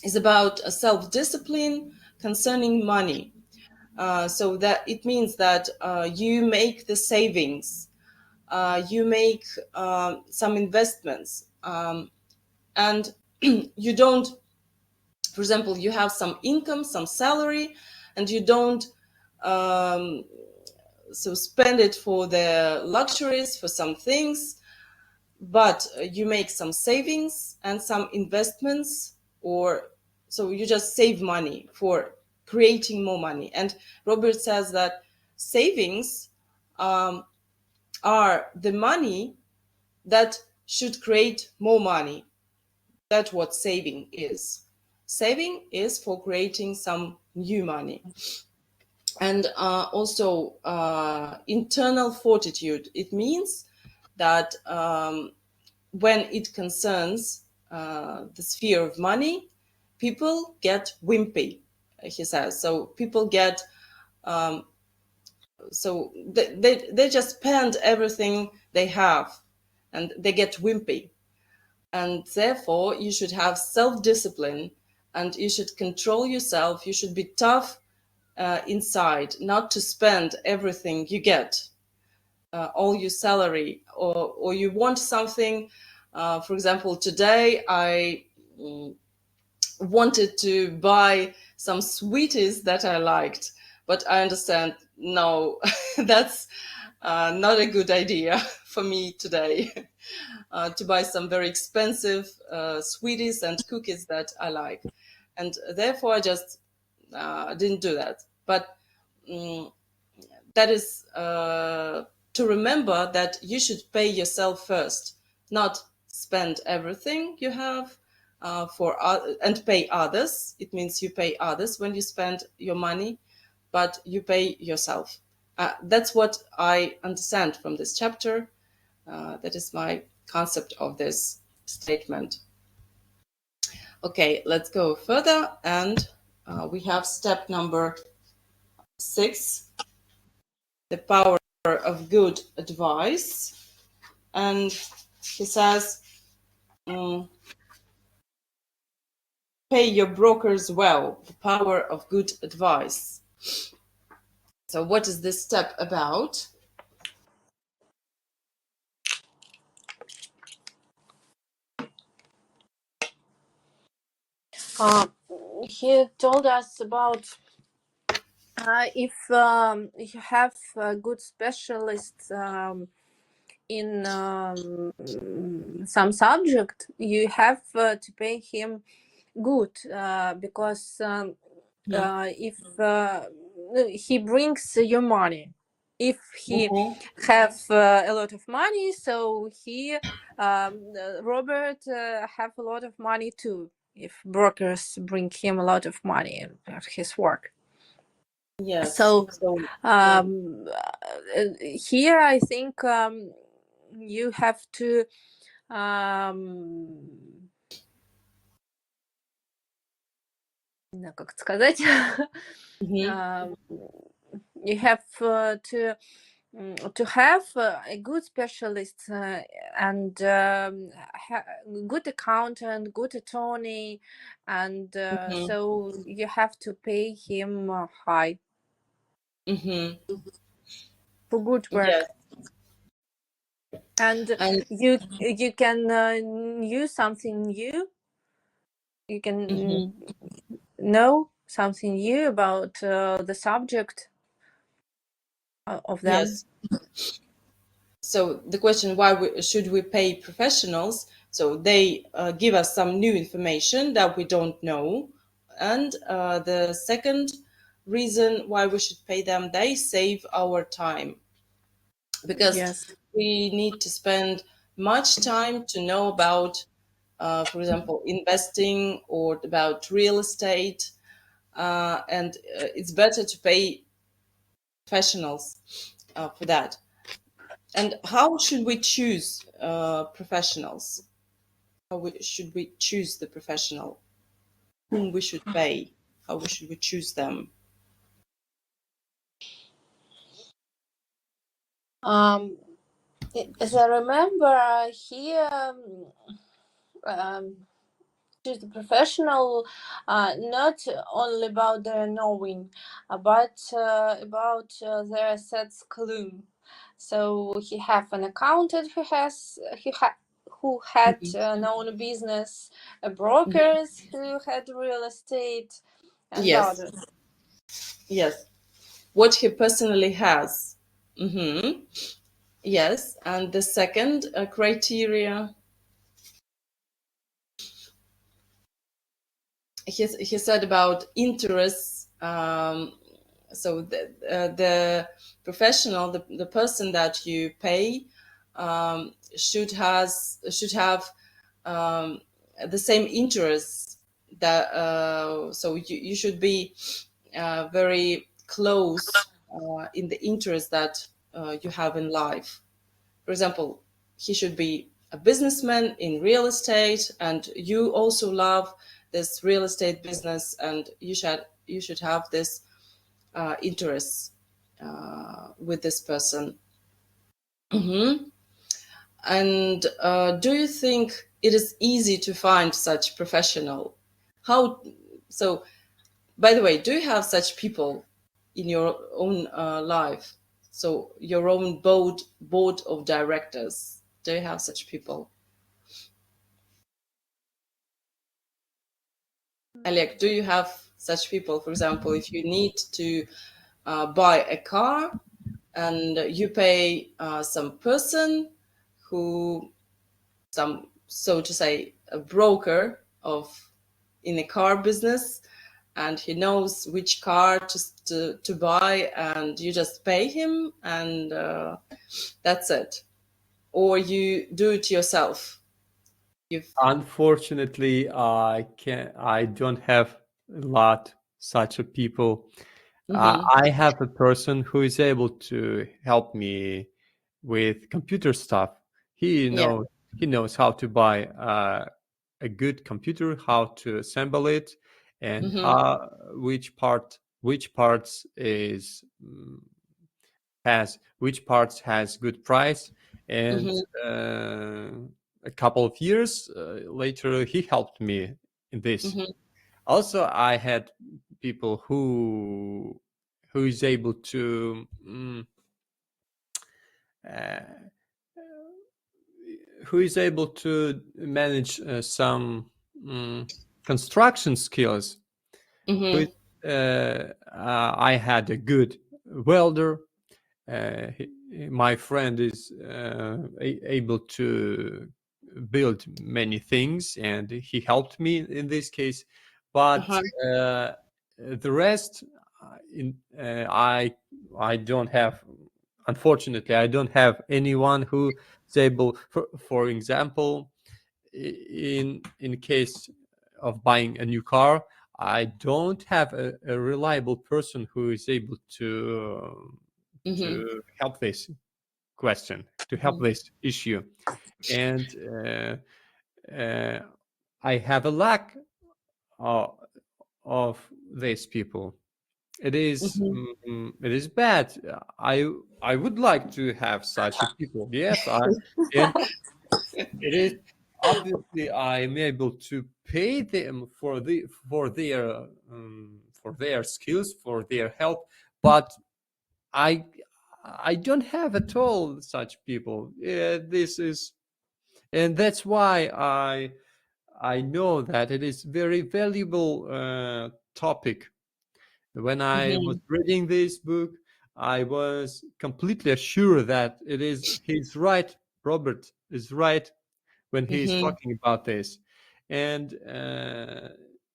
is about self-discipline concerning money. So that it means that you make the savings, you make some investments, and you don't, for example, you have some income, some salary, and you don't so spend it for the luxuries, for some things, but you make some savings and some investments, or so you just save money for creating more money. And Robert says that savings are the money that should create more money. That's what saving is. Saving is for creating some new money. And also internal fortitude. It means that when it concerns the sphere of money, people get wimpy, he says. So people get, so they just spend everything they have, and they get wimpy. And therefore, you should have self-discipline, and you should control yourself. You should be tough inside, not to spend everything you get, all your salary, or you want something. For example, today I wanted to buy some sweeties that I liked, but I understand, no, that's not a good idea for me today to buy some very expensive sweeties and cookies that I like. And therefore, I just didn't do that. But that is to remember that you should pay yourself first, not spend everything you have and pay others. It means you pay others when you spend your money, but you pay yourself. That's what I understand from this chapter. That is my concept of this statement. Okay, let's go further, and we have step number 6, the power of good advice. And he says, pay your brokers well, the power of good advice. So what is this step about? He told us about if you have a good specialist in some subject, you have to pay him good because if he brings you money, if he have a lot of money, so he Robert have a lot of money too, if brokers bring him a lot of money at his work. Yes. So here I think you have to как это сказать? You have to have a good specialist and good accountant, good attorney, and so you have to pay him high for good work. Yes. And you can use something new. You can know something new about the subject of them. Yes. So the question, why should we pay professionals? So they give us some new information that we don't know. And the second reason why we should pay them, they save our time. Because we need to spend much time to know about, for example, investing or about real estate. And it's better to pay professionals for that. And how should we choose professionals? Should we choose the professional? Whom we should pay? How should we choose them? As I remember, here choose the professional not only about their knowing, but about their assets clue. So he have an accountant who had known business, brokers who had real estate, and others. Yes. What he personally has. Yes. And the second criteria, he said about interests. So the professional, the person that you pay, should have the same interests. That so you should be very close in the interest that you have in life. For example, he should be a businessman in real estate, and you also love this real estate business, and you should have this interests with this person. And do you think it is easy to find such professional? How so? By the way, do you have such people in your own life? So your own board of directors. Do you have such people? Alec, do you have such people? For example, if you need to buy a car and you pay some person so to say, a broker in a car business, and he knows which car to buy, and you just pay him, and that's it. Or you do it yourself. Unfortunately, I don't have a lot such a people. I have a person who is able to help me with computer stuff. He Yeah. knows how to buy a good computer, how to assemble it, and how which parts is which parts has good price. And a couple of years later, he helped me in this. Also, I had people who is able to uh, who is able to manage some construction skills. Who, I had a good welder. My friend is able to build many things, and he helped me in this case. But the rest, I don't have. Unfortunately, I don't have anyone who is able. For example, in case of buying a new car, I don't have a reliable person who is able to help this question, to help this issue. And I have a lack of these people. It is bad. I would like to have such a people. Yes, and it is obviously I am able to pay them for their skills, for their help, but I don't have at all such people. This is, and that's why I know that it is very valuable topic. When I was reading this book, I was completely sure that he's right. Robert is right when he's talking about this. And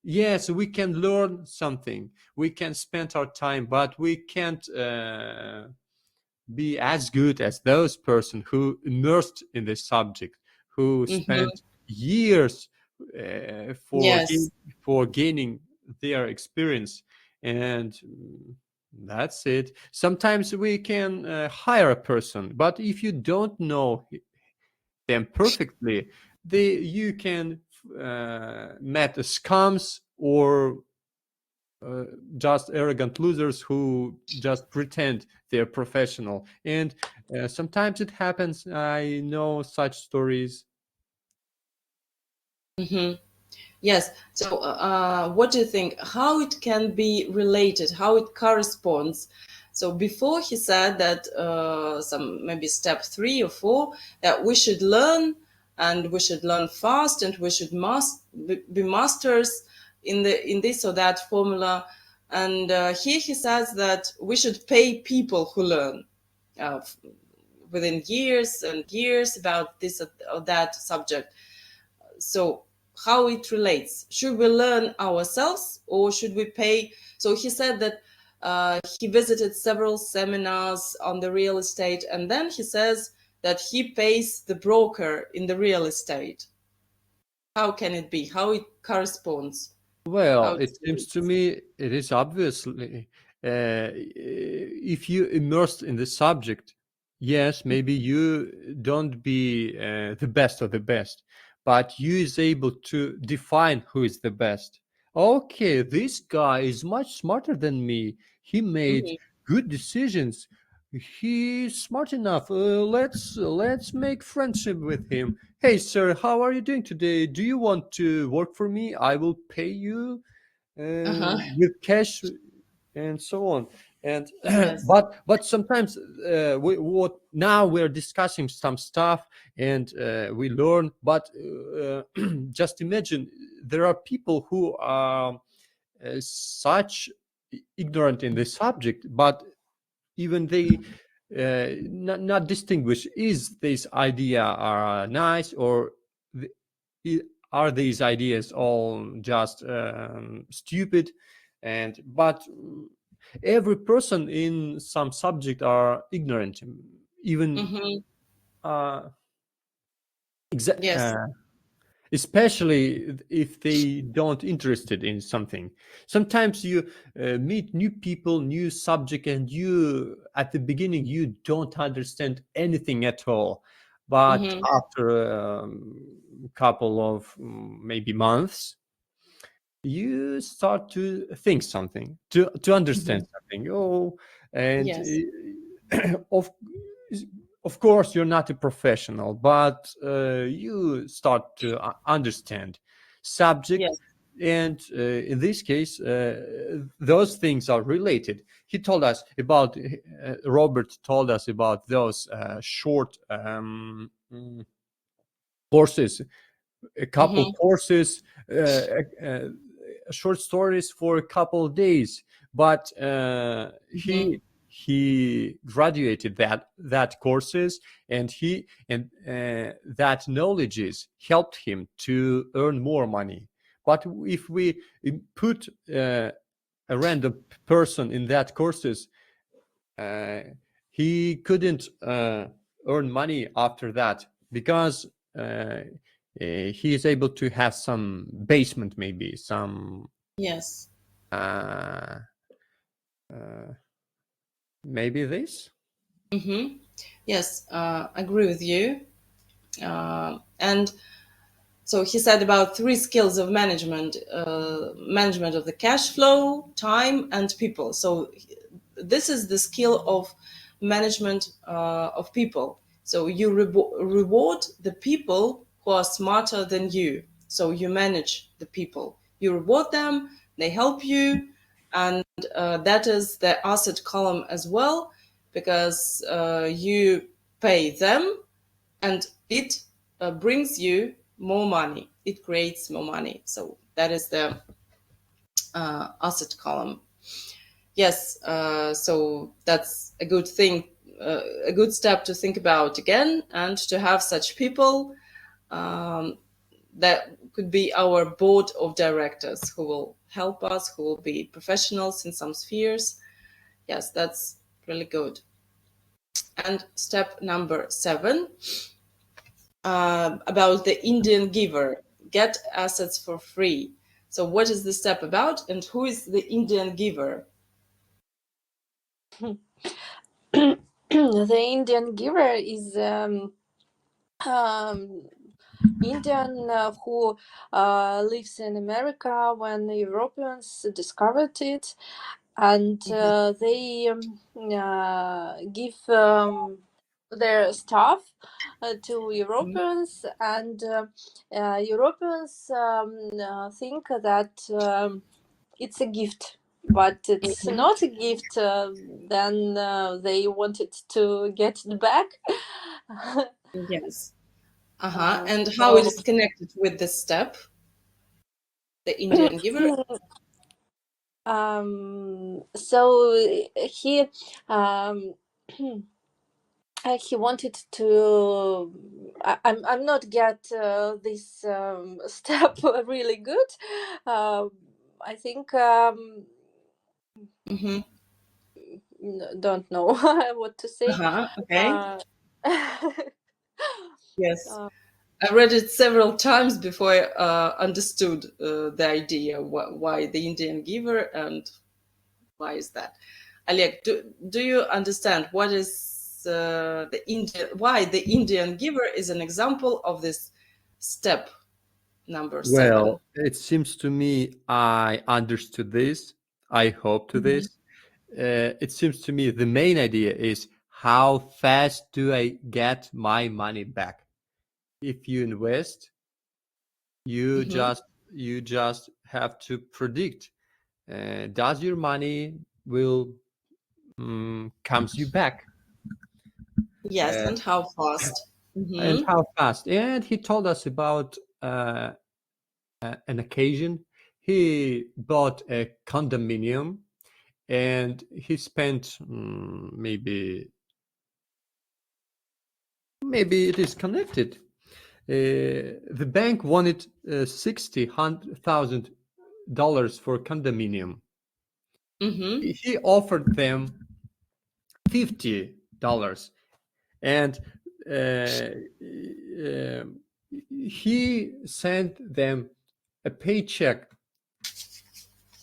yes, we can learn something. We can spend our time, but we can't be as good as those person who immersed in this subject, who spent years Yes. for gaining their experience. And that's it. Sometimes we can hire a person, but if you don't know them perfectly, you can met scums or just arrogant losers who just pretend they're professional. And sometimes it happens. I know such stories. Yes. So, what do you think? How it can be related? How it corresponds? So, before he said that some maybe step 3 or 4 that we should learn, and we should learn fast, and we should be masters in this or that formula. And here he says that we should pay people who learn uh, within years and years about this or that subject. So how it relates? Should we learn ourselves, or should we pay? So he said that he visited several seminars on the real estate, and then he says that he pays the broker in the real estate. How can it be? How it corresponds? Well, How it it seems to relates? me it is obviously if you immersed in the subject, yes, maybe you don't be the best of the best, but you is able to define who is the best. Okay, this guy is much smarter than me. He made good decisions. He's smart enough. Let's make friendship with him. Hey, sir, how are you doing today? Do you want to work for me? I will pay you Uh-huh. with cash and so on. And Yes. but sometimes what now we're discussing some stuff and we learn. But just imagine there are people who are such ignorant in the subject, but even they not distinguish is this idea are nice or are these ideas all just stupid. but every person in some subject are ignorant, even Yes. especially if they don't interested in something. Sometimes you meet new people, new subject, and you at the beginning you don't understand anything at all, but after a couple of maybe months you start to think something, to understand something. And Yes. of of course you're not a professional, but you start to understand subject. Yes. And in this case those things are related. He told us about Robert told us about those short courses, a couple courses, short stories for a couple of days, but he graduated that courses, and that knowledges helped him to earn more money. But if we put a random person in that courses, he couldn't earn money after that, because he is able to have some basement, maybe some Yes. uh, maybe this. Yes. Agree with you. And so he said about 3 skills of management: management of the cash flow, time, and people. So this is the skill of management of people. So you reward the people who are smarter than you. So you manage the people, you reward them, they help you, and that is the asset column as well, because you pay them, and it brings you more money, it creates more money. So that is the asset column. Yes, so that's a good thing, a good step to think about again, and to have such people that could be our board of directors, who will help us, who will be professionals in some spheres. Yes, that's really good. And step number 7, about the Indian giver: get assets for free. So what is the step about, and who is the Indian giver? The Indian giver is Indian who lives in America when the Europeans discovered it, and they give their stuff to Europeans, and Europeans think that it's a gift, but it's not a gift. Then they wanted to get it back. Yes. And how it is connected with this step, the Indian giver? So he he wanted to. I'm not get this step really good. I think don't know what to say. Okay. Yes. Uh, I read it several times before I understood the idea, why the Indian giver, and why is that. Oleg, do you understand what is why the Indian giver is an example of this step number 7? Well, it seems to me I understood this. I hope to this. It seems to me the main idea is, how fast do I get my money back? If you invest, you just have to predict, does your money will comes you back, Yes, uh, and how fast? and how fast. And he told us about an occasion. He bought a condominium, and he spent maybe it is connected. The bank wanted $60,000 for condominium, Mm-hmm. He offered them $50, and he sent them a paycheck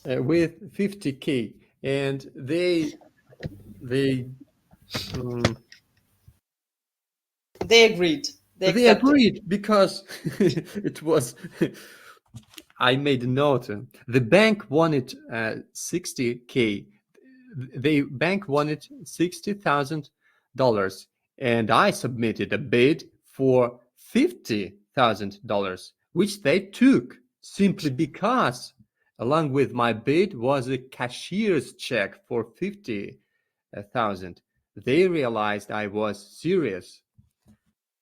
with 50K, and they um, They agreed. They they accepted. agreed because it was. I made a note. The bank wanted 60K. The bank wanted $60,000, and I submitted a bid for $50,000, which they took simply because, along with my bid, was a cashier's check for 50,000. They realized I was serious.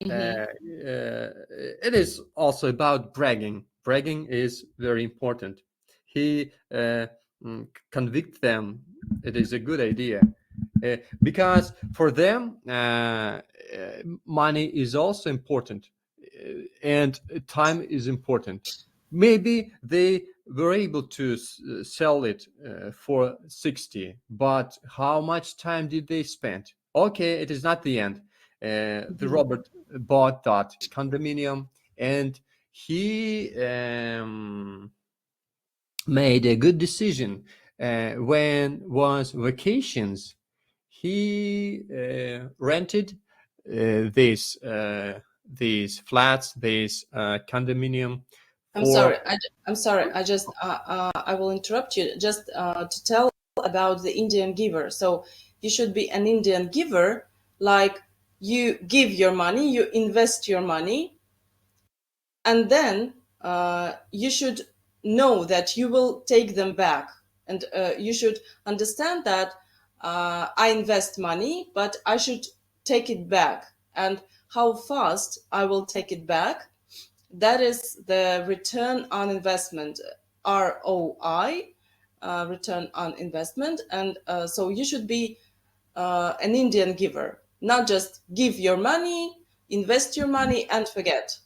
Mm-hmm. It is also about bragging. Bragging is very important. He convict them. It is a good idea because for them, money is also important, and time is important. Maybe they were able to sell it for 60, but how much time did they spend? Okay, it is not the end. The Mm-hmm. Robert bought that condominium, and he made a good decision. When was vacations, he rented these flats, this condominium I'm for. sorry. I'm sorry. I will interrupt you just to tell about the Indian giver. So you should be an Indian giver, like you give your money, you invest your money, and then you should know that you will take them back, and you should understand that I invest money, but I should take it back, and how fast I will take it back. That is the return on investment, ROI, return on investment. And so you should be an Indian giver, not just give your money, invest your money, and forget.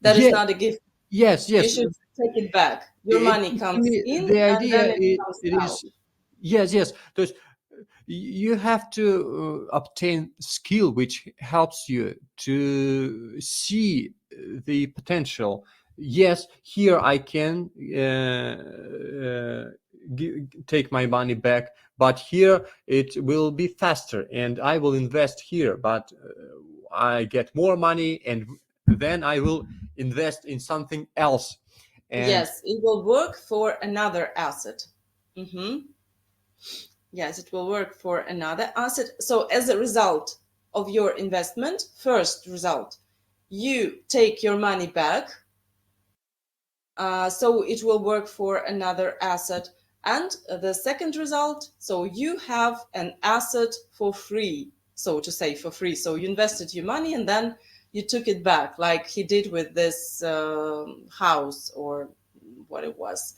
That is Yeah, not a gift. yes, You yes. should take it back. Your money To comes me, in the and then idea it comes it out. is. Yes, yes. There's, you have to obtain skill which helps you to see the potential. Yes, here I can take my money back, but here it will be faster, and I will invest here, but I get more money, and then I will invest in something else. And Yes, it will work for another asset. Mm-hmm. Yes, it will work for another asset. So as a result of your investment, first result, you take your money back. So it will work for another asset. And the second result, so you have an asset for free, so to say, for free. So you invested your money and then you took it back, like he did with this house, or what it was,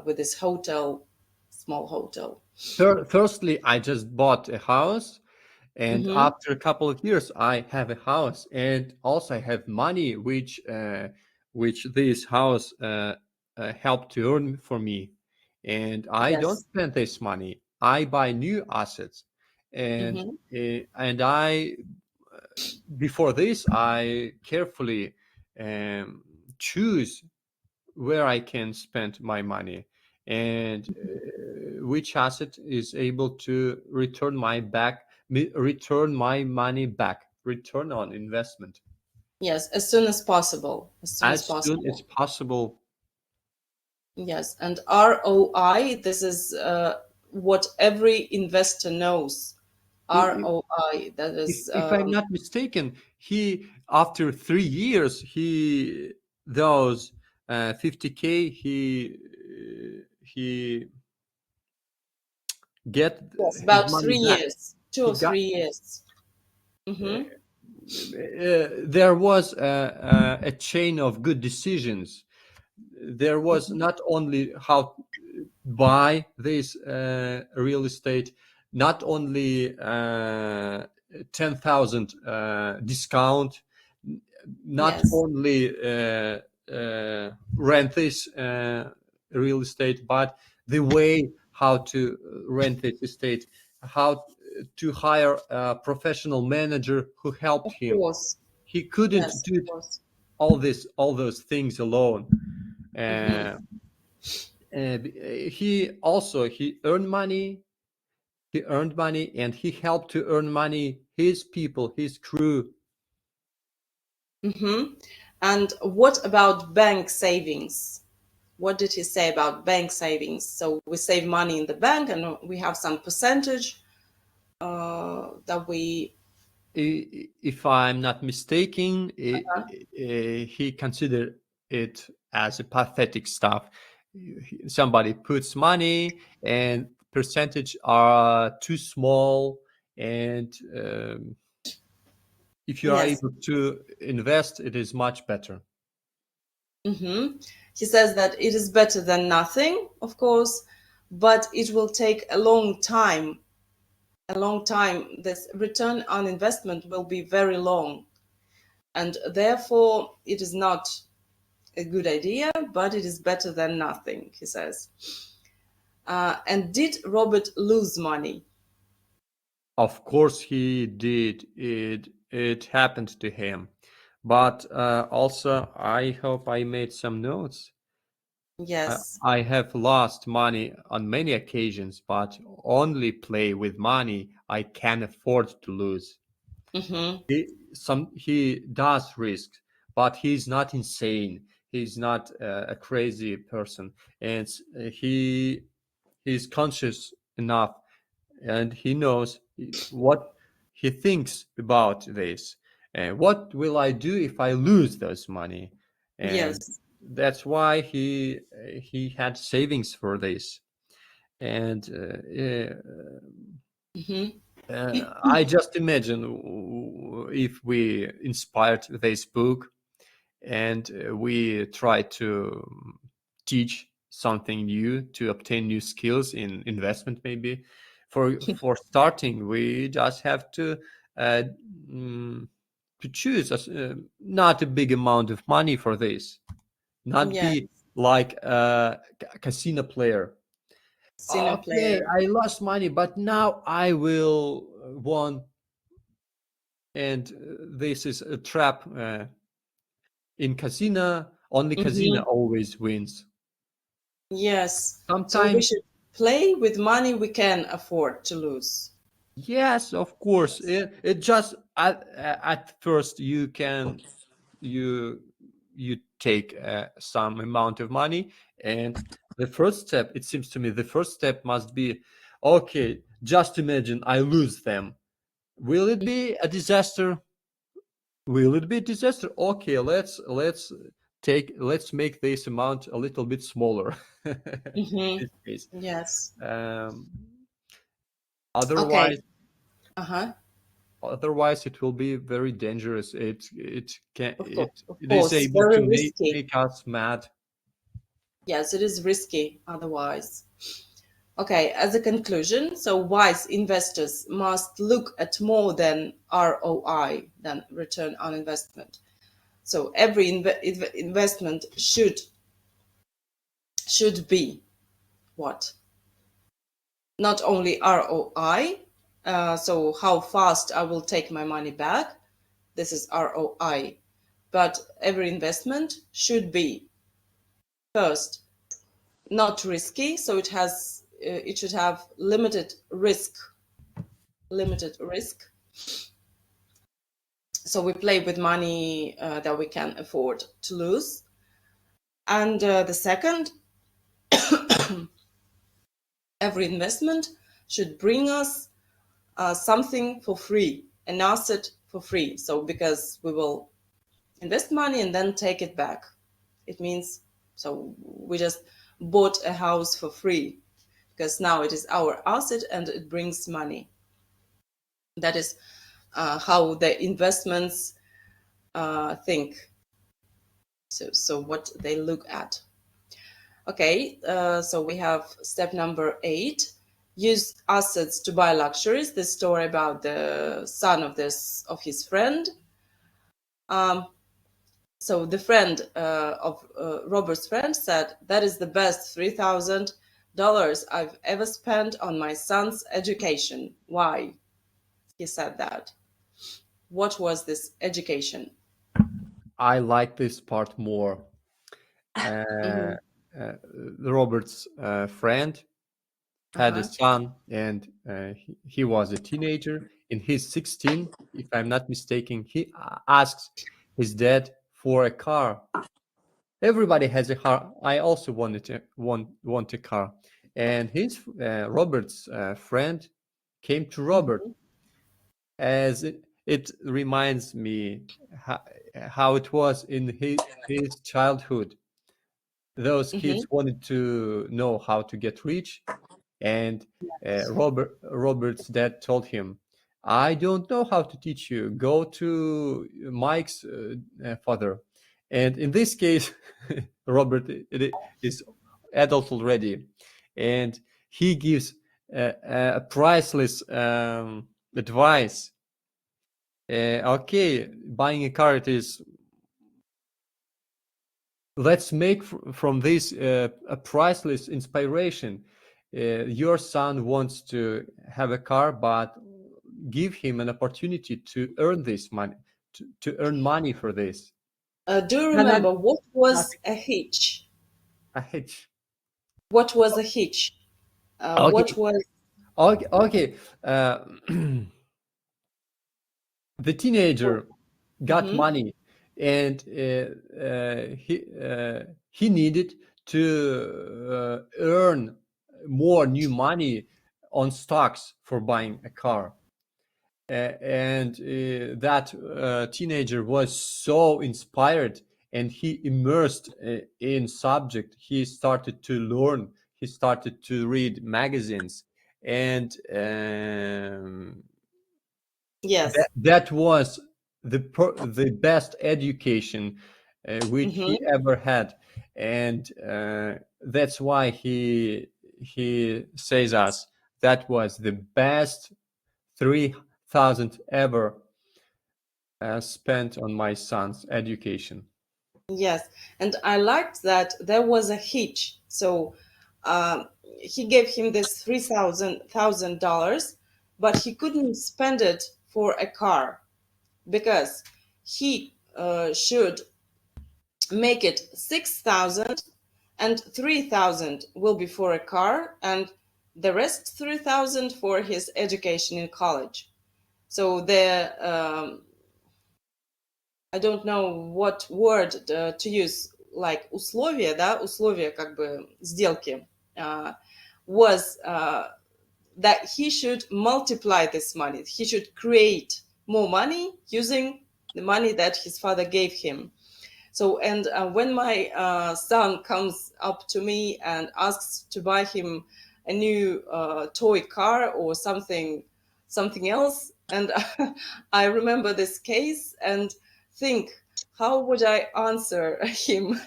with this hotel, small hotel. firstly, I just bought a house, and Mm-hmm. after a couple of years, I have a house, and also I have money which this house helped to earn for me, and I don't Yes. spend this money. I buy new assets, and Mm-hmm. and I before this I carefully um, choose where I can spend my money, and which asset is able to return my money back, return on investment Yes, as soon as possible. As soon as as soon as possible. possible. Yes, and ROI, this is what every investor knows. I- ROI, that is, if I'm not mistaken, he after 3 years he those 50K he get yes, his about money three back. years, two He or got 3 years. uh, Mm-hmm. there was a chain of good decisions. There was not only how buy this real estate, not only 10,000 discount, not Yes, only rent this real estate, but the way how to rent this estate, how to hire a professional manager who helped Of him. course. He couldn't Yes, do of course. all those things alone. Mhm. He earned money. He earned money, and he helped to earn money his people, his crew. Mhm. And what about bank savings? What did he say about bank savings? So we save money in the bank, and we have some percentage that we. If I'm not mistaken, he considered it as a pathetic stuff. Somebody puts money and percentage are too small, and if you are Yes. able to invest, it is much better. Hmm. He says that it is better than nothing, of course, but it will take a long time. A long time. This return on investment will be very long, and therefore it is not a good idea, but it is better than nothing, he says. And did Robert lose money? Of course, he did. It happened to him, but also I hope I made some notes. Yes. I have lost money on many occasions, but only play with money I can afford to lose. Hmm. He does risk, but he's not insane. He's not a crazy person, and he's conscious enough, and he knows what he thinks about this. And what will I do if I lose those money? And Yes. that's why he had savings for this. And Hmm. I just imagine if we inspired this book and we try to teach something new to obtain new skills in investment. Maybe for starting, we just have uh, mm, to choose not a big amount of money for this, not Yes. be like a casino player. Senior Okay, player. I lost money, but now I will won, and this is a trap. In casino, only casino Hmm. always wins. Yes. So we Sometimes, should play with money we can afford to lose. yes, of course. It just at first you you take some amount of money, and the first step, it seems to me, the first step must be, okay, just imagine I lose them. Will it be a disaster? Will it be a disaster? Okay, let's make this amount a little bit smaller. In Hmm. this case. Yes. Um, Okay. otherwise, Uh-huh. otherwise it will be very dangerous. Of course. Of It is course. able to Very risky. make us mad. Yes, it is risky otherwise. Okay, as a conclusion, so wise investors must look at more than ROI, than return on investment. So every investment should be what? Not only ROI, so how fast I will take my money back. This is ROI, but every investment should be first not risky, so it should have limited risk. So we play with money that we can afford to lose. And the second, every investment should bring us something for free, an asset for free. So because we will invest money and then take it back. It means, so we just bought a house for free because now it is our asset and it brings money. That is how the investments think. So what they look at. Okay, so we have step number 8. Use assets to buy luxuries. This story about the son of his friend. So the friend of Robert's friend said that is the best 3,000, I've ever spent on my son's education. Why? He said that. What was this education? I like this part more. Mhm. Robert's friend had a Uh-huh. son, and he was a teenager. In his 16, if I'm not mistaken, he asks his dad for a car. Everybody has a car. I also want a car. And his Robert's friend came to Robert, Mhm. as it reminds me how it was in his childhood. Those kids Mhm. wanted to know how to get rich, and Robert's dad told him, "I don't know how to teach you. Go to Mike's father." And in this case, Robert is adult already, and he gives a priceless advice. Okay, buying a car, it is. Let's make from this a priceless inspiration. Your son wants to have a car, but give him an opportunity to earn this money, to earn money for this. Do you No, remember what not was a hitch? a hitch. What was a hitch? What Okay, was? okay. The teenager got Mm-hmm. money, and he needed to earn more new money on stocks for buying a car. And that teenager was so inspired, and he immersed in subject. He started to learn. He started to read magazines, and Yes. that was the best education which he Mm-hmm. ever had, and that's why he says us that was the best 3,000 ever spent on my son's education. Yes, and I liked that there was a hitch. So he gave him this $3,000, but he couldn't spend it for a car because he should make it 6,000 and 3,000 will be for a car and the rest 3,000 for his education in college. So the I don't know what word to use, like условия, да, условия как бы сделки, was that he should multiply this money. He should create more money using the money that his father gave him. So, and when my son comes up to me and asks to buy him a new toy car or something else, and I remember this case and think, how would I answer him?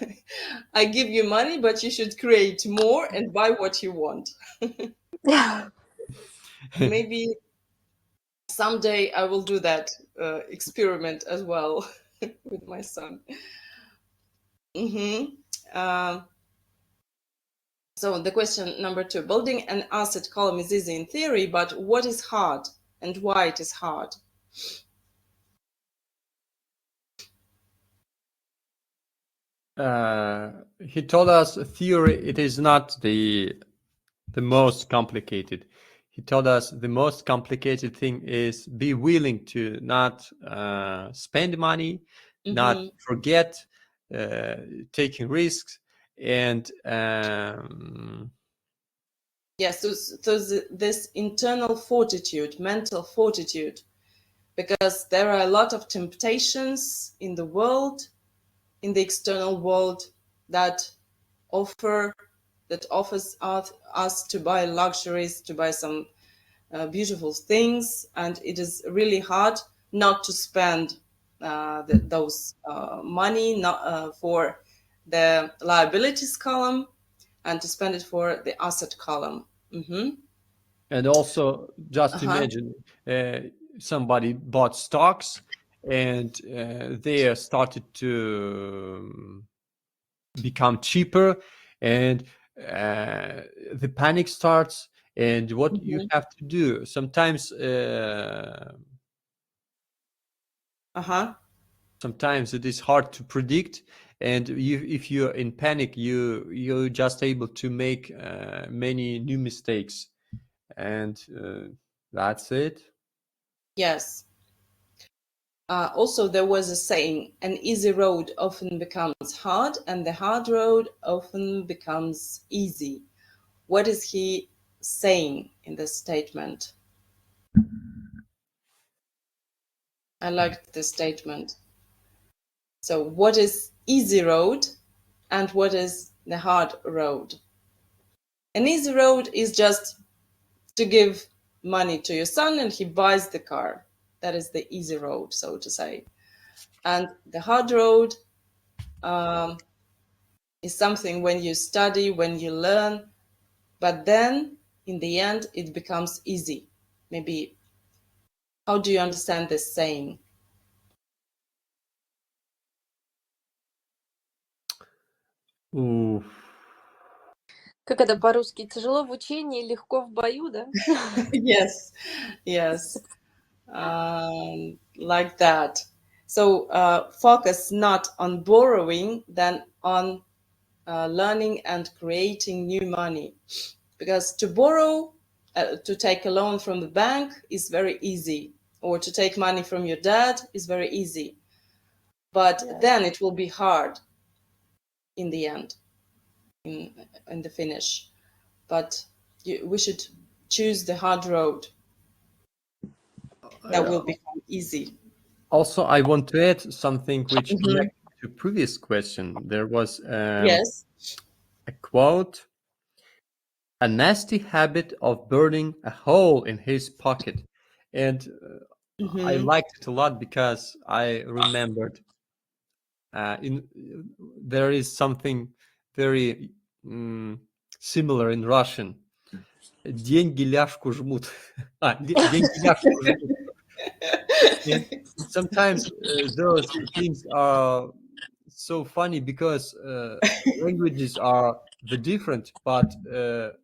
I give you money, but you should create more and buy what you want. Maybe someday I will do that experiment as well with my son. Hmm. So the question number 2, building an asset column is easy in theory, but what is hard and why it is hard? He told us theory, it is not the most complicated. He told us the most complicated thing is be willing to not spend money, not Hmm. forget, taking risks, and Yes, so this internal fortitude, mental fortitude, because there are a lot of temptations in the world, in the external world, that offer that offers us to buy luxuries, to buy some beautiful things, and it is really hard not to spend those money not, for the liabilities column and to spend it for the asset column. Hmm. and also just Uh-huh. imagine somebody bought stocks, and they started to become cheaper, and the panic starts, and what you Mhm. have to do. Sometimes sometimes it is hard to predict, and if you're in panic, you're just able to make many new mistakes, and that's it. Yes. Also, there was a saying, an easy road often becomes hard, and the hard road often becomes easy. What is he saying in this statement? I liked this statement. So, what is easy road and what is the hard road? An easy road is just to give money to your son and he buys the car. That is the easy road, so to say. And the hard road is something when you study, when you learn, but then in the end it becomes easy. Maybe, how do you understand this saying? Ooh. Как это по-русски? Тяжело в учении, легко в бою, да? Yes, yes, like that. So focus not on borrowing, than on learning and creating new money. Because to borrow, to take a loan from the bank is very easy, or to take money from your dad is very easy. But then it will be hard in the end, in the finish. But we should choose the hard road. That will become easy. Also, I want to add something which Mhm. connects to previous question. There was Yes. a quote: "A nasty habit of burning a hole in his pocket," and I Mhm. liked it a lot because I remembered there is something very similar in Russian. Деньги ляжку жмут. Деньги ляжку жмут. And sometimes those things are so funny because languages are the different, but The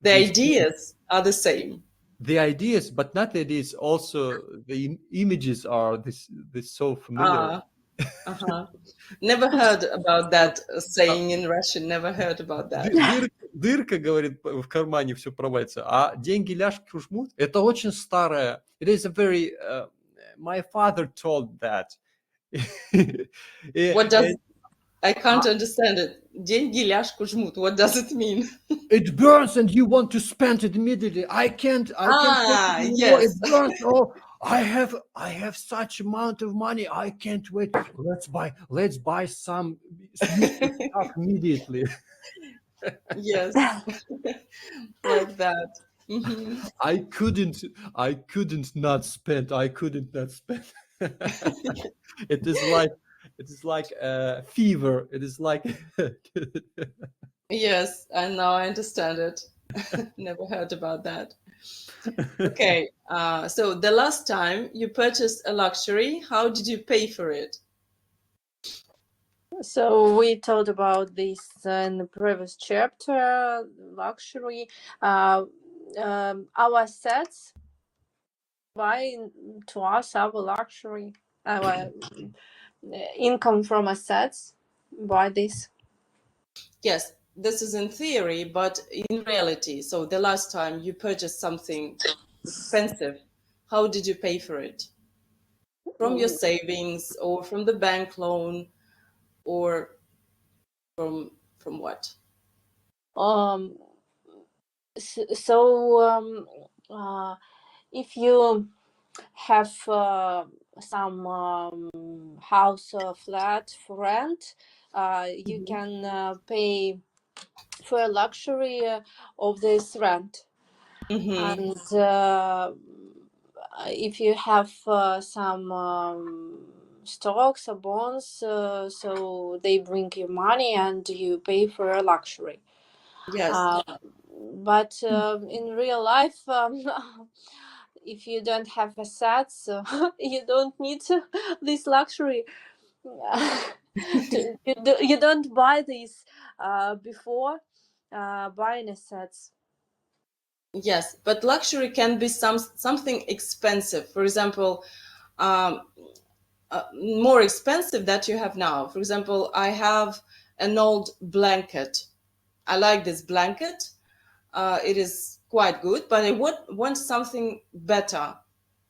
these ideas are the same. the ideas, but not the ideas. Also, the images are this so familiar. Uh-huh. Never heard about that saying in Russian. Never heard about that. Дырка, говорит, в кармане все провалится, а деньги ляжку жмут. Это очень старое. It is a very. My father told that. What does I can't understand it. Деньги ляжку жмут. What does it mean? It burns and you want to spend it immediately. I can't take it anymore. Yes. It burns. Oh, I have such amount of money. I can't wait. Let's buy some useless stuff immediately. Yes. Like that. Mhm. I couldn't not spend. I couldn't not spend. It is like a fever. It is like Yes, and now I understand it. Never heard about that. Okay, so the last time you purchased a luxury, how did you pay for it? So we talked about this in the previous chapter, luxury. Our assets buy to us our luxury, our income from assets buy this. Yes, this is in theory, but in reality. So the last time you purchased something expensive, how did you pay for it? From your savings or from the bank loan or from what? Um, so if you have some house flat for rent, you can pay for a luxury of this rent. Mm-hmm. And if you have some stocks or bonds, so they bring you money and you pay for a luxury. Yes. But in real life, if you don't have assets, you don't need this luxury. You don't buy this before. buying assets. Yes, but luxury can be something expensive. For example, more expensive that you have now. For example, I have an old blanket. I like this blanket. It is quite good, but I want something better,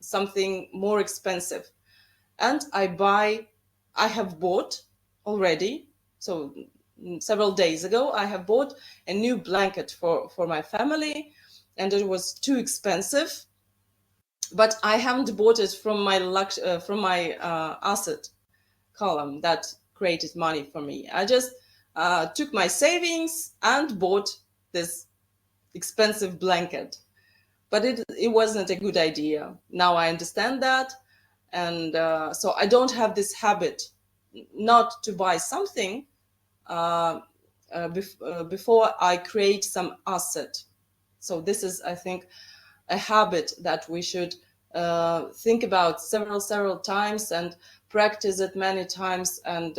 something more expensive. And I have bought already. So several days ago, I have bought a new blanket for my family, and it was too expensive. But I haven't bought it from my asset column that created money for me. I just took my savings and bought this expensive blanket. But it wasn't a good idea. Now I understand that. And so I don't have this habit not to buy something before I create some asset. So this is, I think, a habit that we should think about several times and practice it many times, and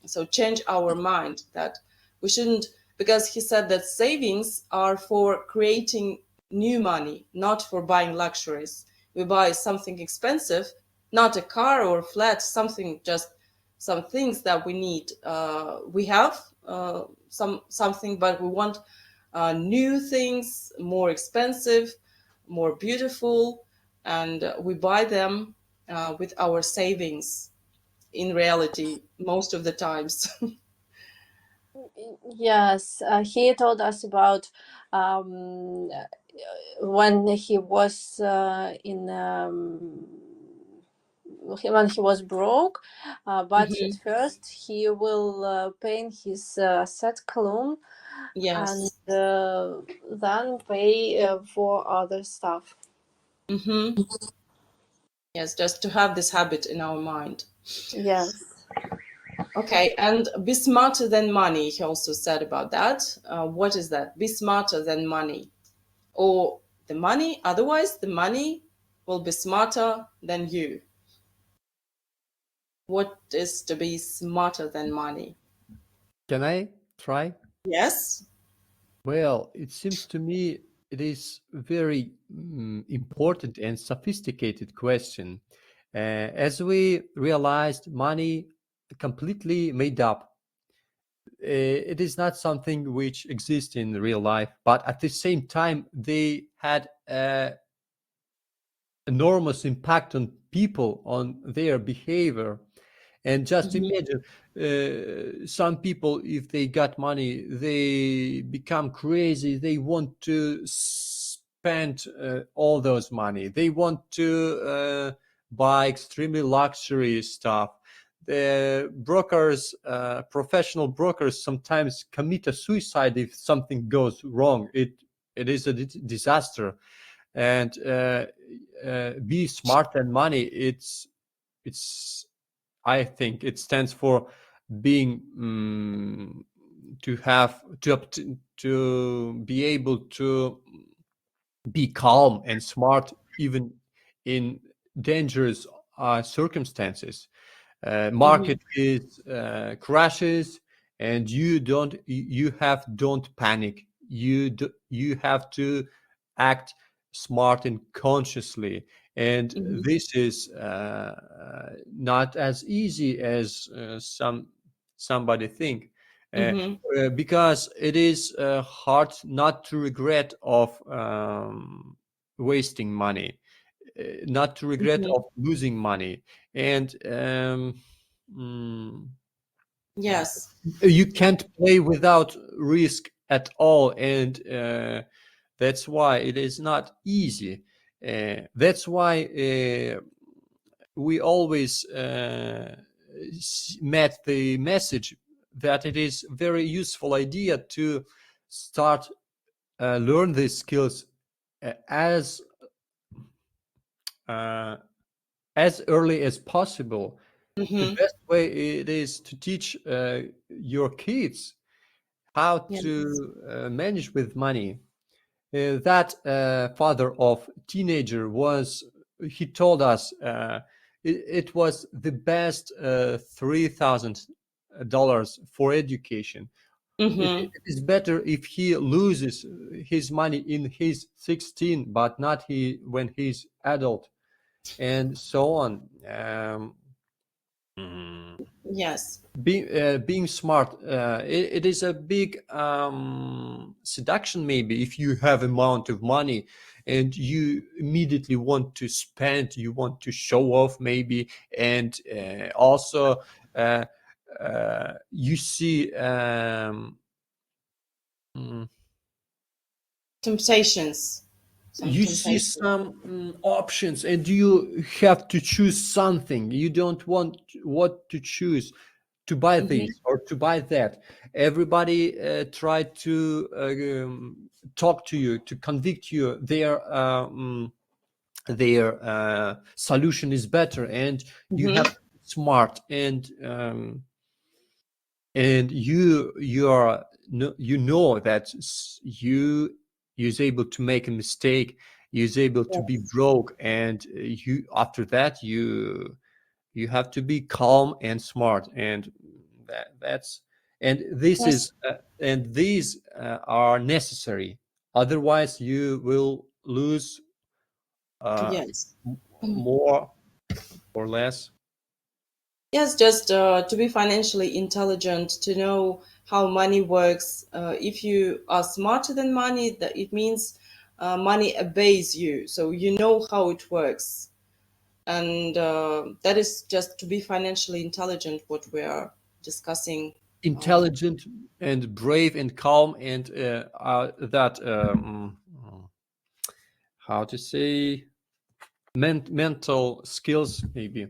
so change our mind that we shouldn't, because he said that savings are for creating new money, not for buying luxuries. We buy something expensive, not a car or a flat, something, just some things that we need. We have something, but we want new things, more expensive, more beautiful, and we buy them with our savings in reality most of the times. Yes, he told us about um, when he was when he was broke, but at first he will paint his set column and Yes. then pay for other stuff. Yes, just to have this habit in our mind. Yes. Okay, and be smarter than money, he also said about that. What is that? Be smarter than money. Or the money, otherwise the money will be smarter than you. What is to be smarter than money? Can I try? Yes. Well, it seems to me it is very important and sophisticated question. As we realized, money completely made up. It is not something which exists in real life, but at the same time, they had enormous impact on people, on their behavior. And just imagine, some people, if they got money, they become crazy. They want to spend all those money. They want to buy extremely luxury stuff. The brokers, professional brokers, sometimes commit a suicide if something goes wrong. It is a disaster. And be smart and money. It's I think it stands for being to be able to be calm and smart even in dangerous circumstances. Market is crashes, and you don't panic. You have to act smart and consciously, and this is not as easy as somebody think, because it is hard not to regret of wasting money, not to regret of losing money. And mm, Yes. you can't play without risk at all, and that's why it is not easy. That's why we always met the message that it is very useful idea to start learn these skills as uh, as early as possible. The best way it is to teach your kids how Yes. to manage with money. That father of teenager he told us it was the best $3,000 for education. Mm-hmm. It is better if he loses his money in his 16, but not when he's adult, and so on. Mm. Yes. Being smart, it is a big seduction, maybe, if you have amount of money and you immediately want to spend, you want to show off, maybe, and also you see mm, Temptations. Some you see temptations. some options and you have to choose something. You don't want what to choose, to buy Mm-hmm. this or to buy that. Everybody try to talk to you, to convict you their solution is better, and you Mm-hmm. have to be smart, and you are you know that you is able to make a mistake, you is able to be Yes. broke, and you after that you have to be calm and smart, and that's and this Yes. is and these are necessary, otherwise you will lose uh, Yes. more or less. Yes, just to be financially intelligent, to know how money works. If you are smarter than money, that it means money obeys you, so you know how it works, and that is just to be financially intelligent. What we are discussing. Intelligent and brave and calm, and that how to say, mental skills, maybe,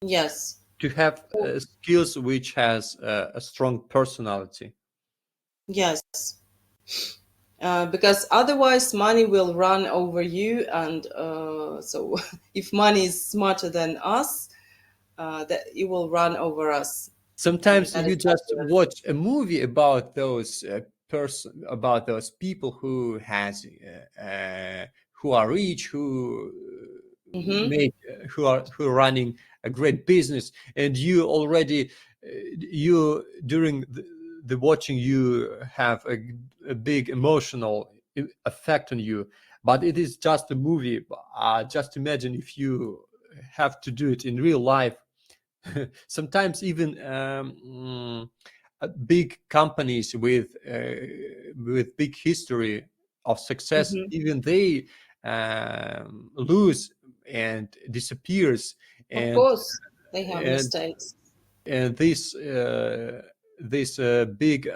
Yes. to have skills which has a strong personality. Yes. Because otherwise money will run over you, and so if money is smarter than us, that it will run over us, and Sometimes that you is what just we're. watch a movie about those about those people who has who are rich, who Mm-hmm. make who are running a great business, and you already you during the watching you have a big emotional effect on you, but it is just a movie. Just imagine if you have to do it in real life. Sometimes even big companies with big history of success, Mm-hmm. even they lose and disappears, Of and course, they have and mistakes. and this big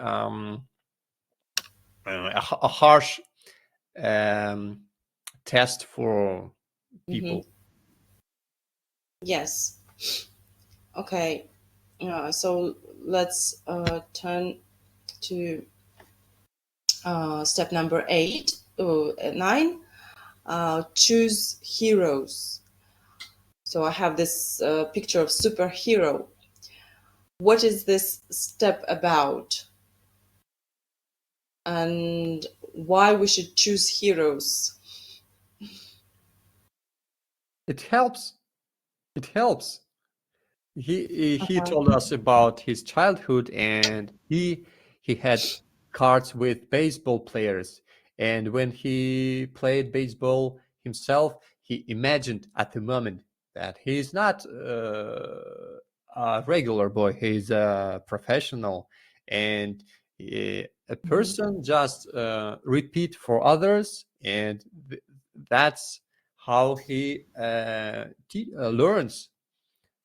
a harsh um, test for Mm-hmm. people. Yes. Okay. So let's turn to step number 8, 9. Choose heroes. So I have this picture of superhero. What is this step about, and why we should choose heroes? It helps. It helps. He Uh-huh. told us about his childhood, and he had cards with baseball players, and when he played baseball himself, he imagined at the moment that he's not a regular boy, he's a professional, and a Mhm. person just repeat for others, and that's how he learns.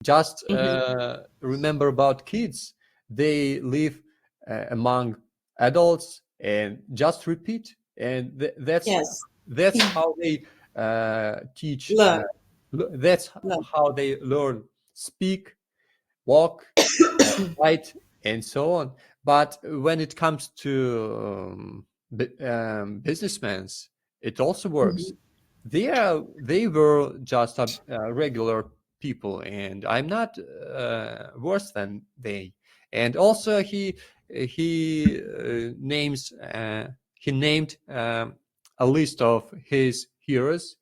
Just Mhm. remember about kids. They live among adults and just repeat. And Yes. that's how they teach. Learn. That's Learn. how they learn, speak, walk, write, and so on. But when it comes to businessmen, it also works. Mhm. They were just regular people, and I'm not worse than they. And also he names he named a list of his heroes,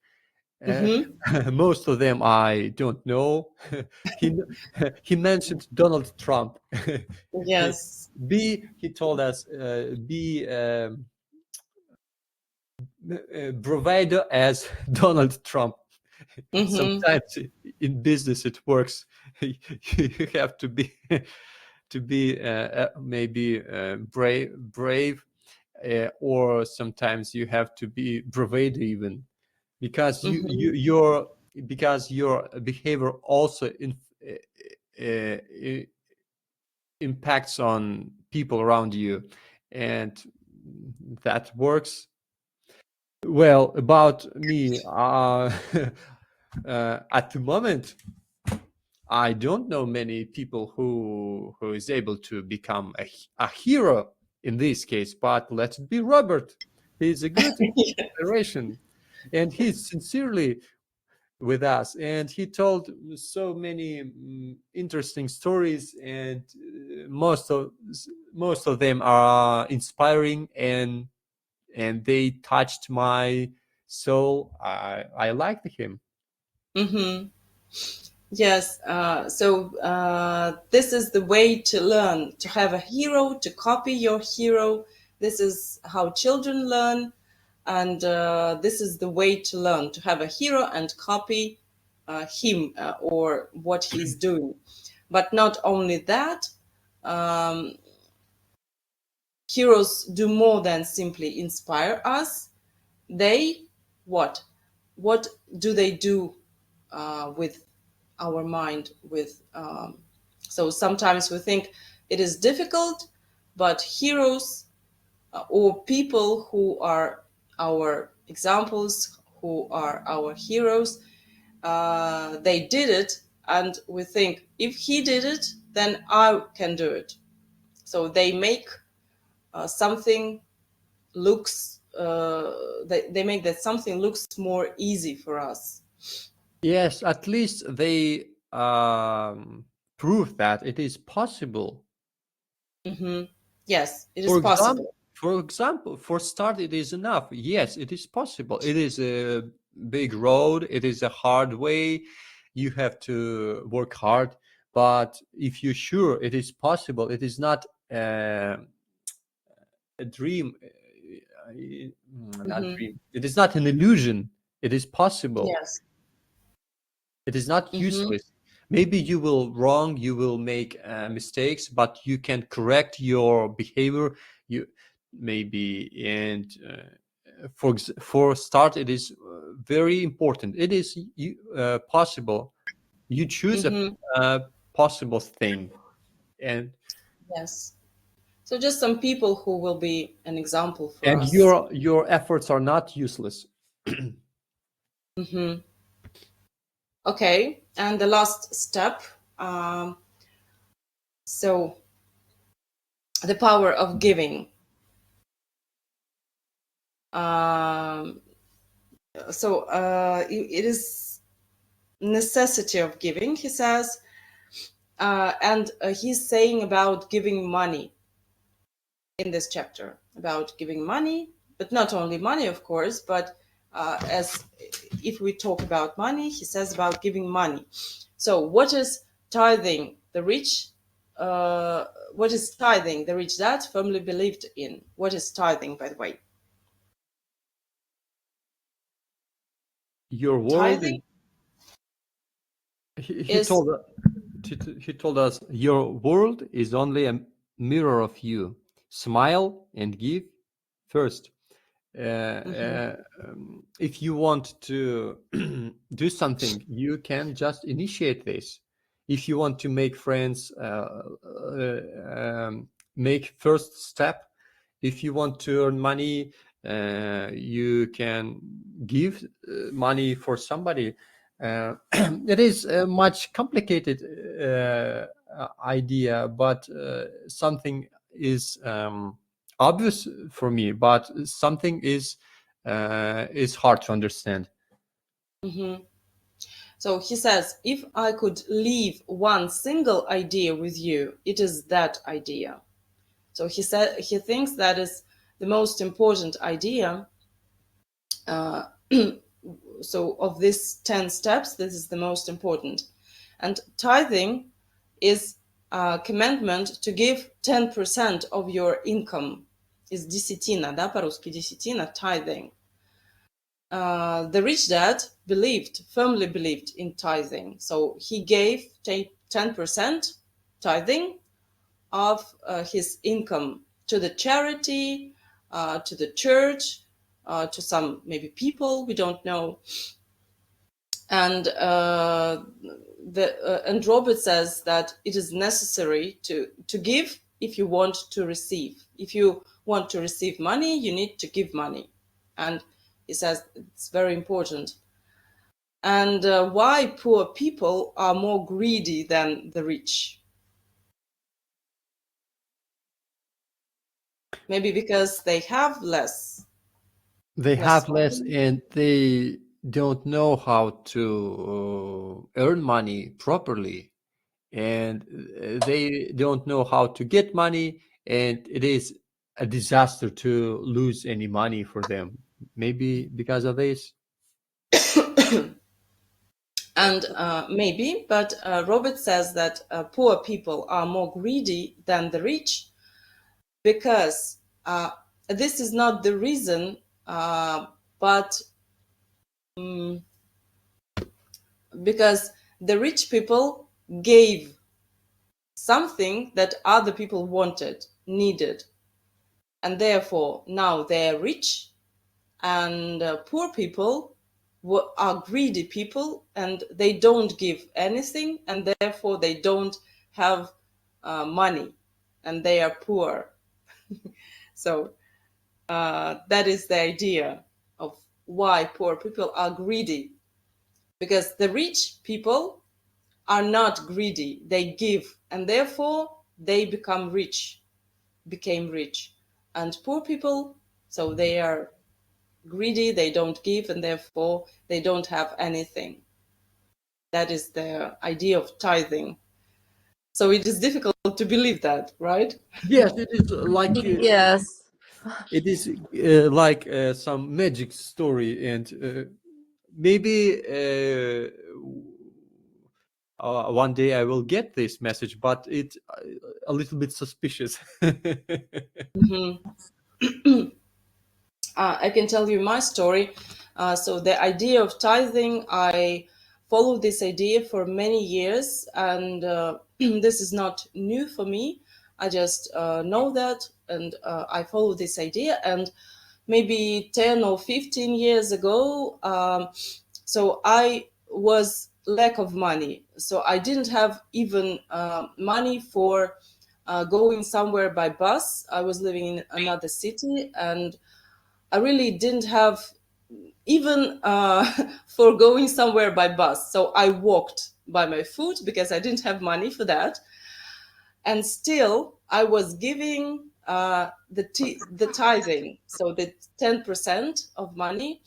Most of them I don't know. he he mentioned Donald Trump. Yes. He told us be bravado as Donald Trump. Sometimes in business it works. You have to be maybe brave, or sometimes you have to be bravado even, because your behavior also impacts on people around you, and that works. Well, about me, at the moment, I don't know many people who is able to become a hero in this case, but let it be Robert. He's a good inspiration, and he's sincerely with us, and he told so many interesting stories, and most of them are inspiring, and they touched my soul. I liked him. Yes. So this is the way to learn, to have a hero, to copy your hero. This is how children learn. And this is the way to learn, to have a hero and copy him or what he's doing. But not only that, heroes do more than simply inspire us. They, what do they do with our mind? So sometimes we think it is difficult, but heroes or people who are our examples, who are our heroes, they did it, and we think, if he did it, then I can do it. So they make something looks they make that something looks more easy for us. Yes, at least they prove that it is possible. Yes, it is For possible. example, for start, it is enough. Yes, it is possible. It is a big road. It is a hard way. You have to work hard. But if you're sure it is possible, it is not a dream. Not dream. It is not an illusion. It is possible. Yes. It is not useless. Maybe you will wrong, you will make mistakes, but you can correct your behavior. You maybe, and for start, it is very important. It is possible. You choose a possible thing, and Yes. So just some people who will be an example for us. your efforts are not useless. Okay, and the last step. So the power of giving. It is necessity of giving, he says, and he's saying about giving money in this chapter, about giving money, but not only money, of course, but as if we talk about money, he says about giving money. So what is tithing? The rich, what is tithing? The rich dad firmly believed in. What is tithing, by the way? Your world. Tithing He told us your world is only a mirror of you. Smile and give first. If you want to do something, you can just initiate this. If you want to make friends, make first step. If you want to earn money, you can give money for somebody. It is a much complicated idea, but something is obvious for me, but something is hard to understand. So he says, if I could leave one single idea with you, it is that idea. So he thinks that is the most important idea of these 10 steps, this is the most important. And tithing is a commandment to give 10% of your income. Is десятина, да, по-русски десятина, tithing. The rich dad firmly believed in tithing. So he gave 10% tithing of his income to the charity, to the church, to some maybe people, we don't know. And and Robert says that it is necessary to give if you want to receive. If you want to receive money, you need to give money. And he says it's very important. And why poor people are more greedy than the rich? Maybe because they have less. They have less, and they don't know how to earn money properly, and they don't know how to get money, and it is a disaster to lose any money for them. Maybe because of this. And maybe, but Robert says that poor people are more greedy than the rich because this is not the reason, but because the rich people gave something that other people wanted, needed, and therefore now they're rich, and poor people are greedy people, and they don't give anything, and therefore they don't have money, and they are poor. So that is the idea of why poor people are greedy, because the rich people are not greedy, they give, and therefore they became rich. And poor people, so they are greedy, they don't give, and therefore they don't have anything. That is the idea of tithing. So it is difficult to believe that, right? Yes, it is like Yes. it is like some magic story, and maybe one day I will get this message, but it's a little bit suspicious. I can tell you my story. So the idea of tithing, I followed this idea for many years, and this is not new for me. I just know that, and I follow this idea. And maybe 10 or 15 years ago, so I was lack of money. So I didn't have even money for going somewhere by bus. I was living in another city, and I really didn't have even for going somewhere by bus. So I walked by my foot because I didn't have money for that. And still, I was giving the tithing, so the 10% of money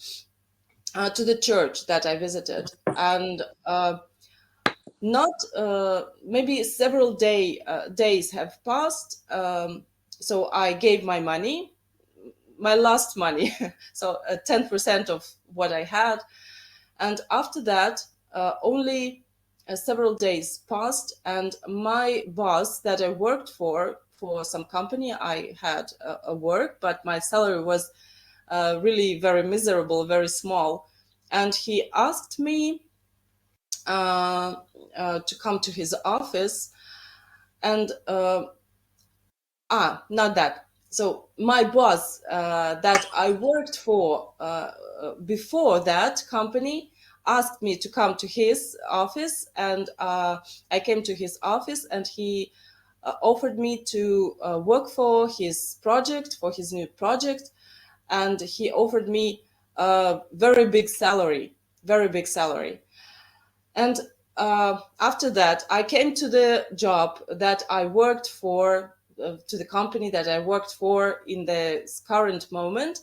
to the church that I visited. And not maybe several days have passed. So I gave my money, my last money, so 10% of what I had. And after that, only several days passed, and my boss that I worked for some company, I had a work, but my salary was really very miserable, very small. And he asked me to come to his office, and not that. So my boss that I worked for before that company asked me to come to his office, and I came to his office, and he offered me to work for his project, for his new project, and he offered me a very big salary. And after that, I came to the job that I worked for, to the company that I worked for in the current moment,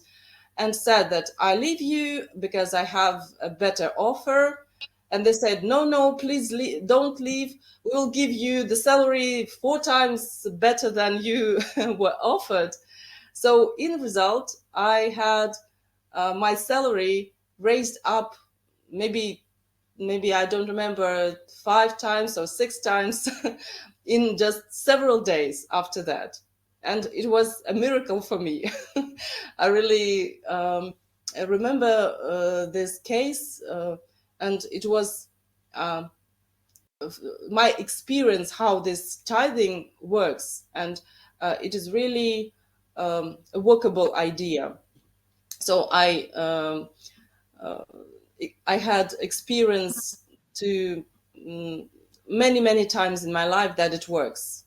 and said that I leave you because I have a better offer. And they said, no, please don't leave. We'll give you the salary 4 times better than you were offered. So in result, I had my salary raised up maybe I don't remember 5 times or 6 times in just several days after that. And it was a miracle for me. I really I remember this case, and it was my experience how this tithing works, and it is really a workable idea. So I had experience to many times in my life that it works.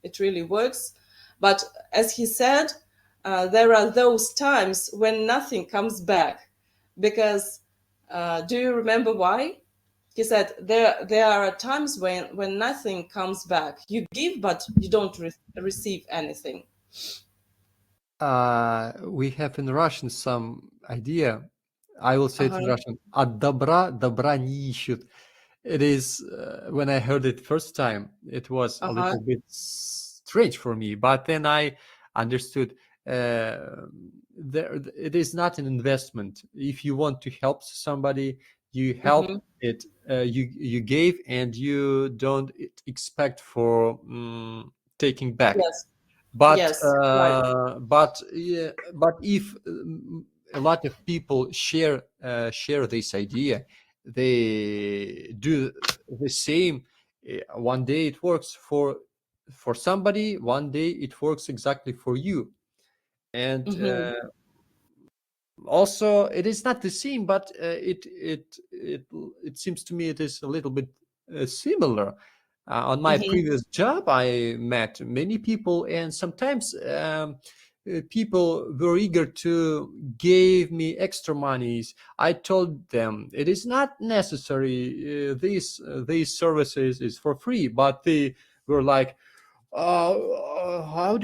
It really works. But as he said, there are those times when nothing comes back. Because do you remember why? He said there are times when nothing comes back. You give, but you don't receive anything. We have in Russian some idea. I will say it in Uh-huh. Russian. От добра добра не ищут. It is, when I heard it first time, it was a Uh-huh. little bit strange for me, but then I understood it is not an investment. If you want to help somebody, you help Mm-hmm. it. You gave, and you don't expect for taking back. Yes. But Yes. Right. yeah, but if a lot of people share this idea, they do the same. One day it works for somebody. One day it works exactly for you, and Mm-hmm. also it is not the same, but it seems to me it is a little bit similar. On my Mm-hmm. previous job, I met many people, and sometimes people were eager to give me extra monies. I told them it is not necessary. These services is for free, but they were like, how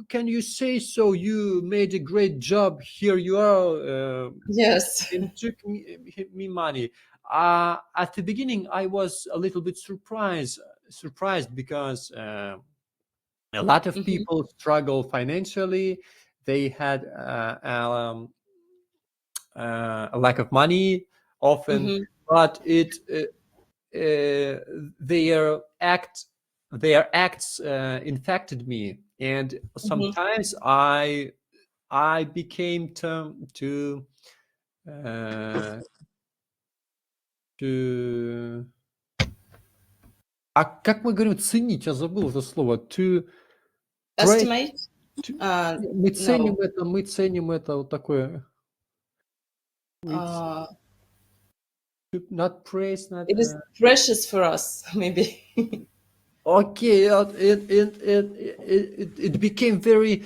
can you say so? You made a great job. Here you are, Yes. and took me money. At the beginning, I was a little bit surprised because a lot of Mm-hmm. people struggle financially. They had a lack of money often, Mm-hmm. but uh, their acts infected me, and Mm-hmm. sometimes I became uh, to как мы говорим ценить? Я забыл это слово. To praise. Estimate? Uh, Мы ценим no. это, вот такое. It's Uh, not praise, not. it is precious for us, maybe. Okay, it became very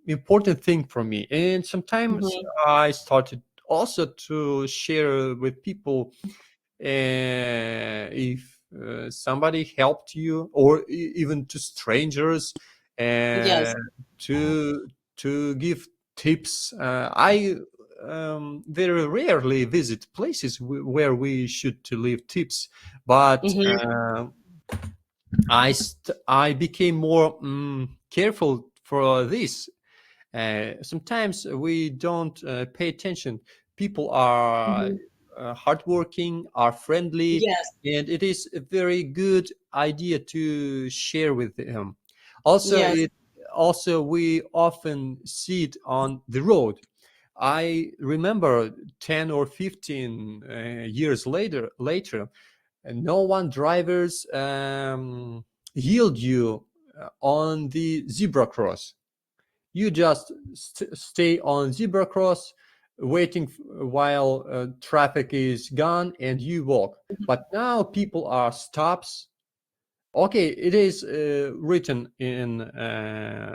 important thing for me, and sometimes Mm-hmm. I started also to share with people, if somebody helped you, or even to strangers, uh, Yes. to give tips. I very rarely visit places where we should to leave tips, but Mm-hmm. I became more careful for this. Sometimes we don't pay attention. People are Mm-hmm. hardworking, are friendly, Yes. and it is a very good idea to share with them. Also, Yes. we often see it on the road. I remember 10 or 15 years later, and no one drivers yield you on the zebra cross. You just stay on zebra cross, waiting while traffic is gone, and you walk. But now people are stops. Okay, it is written in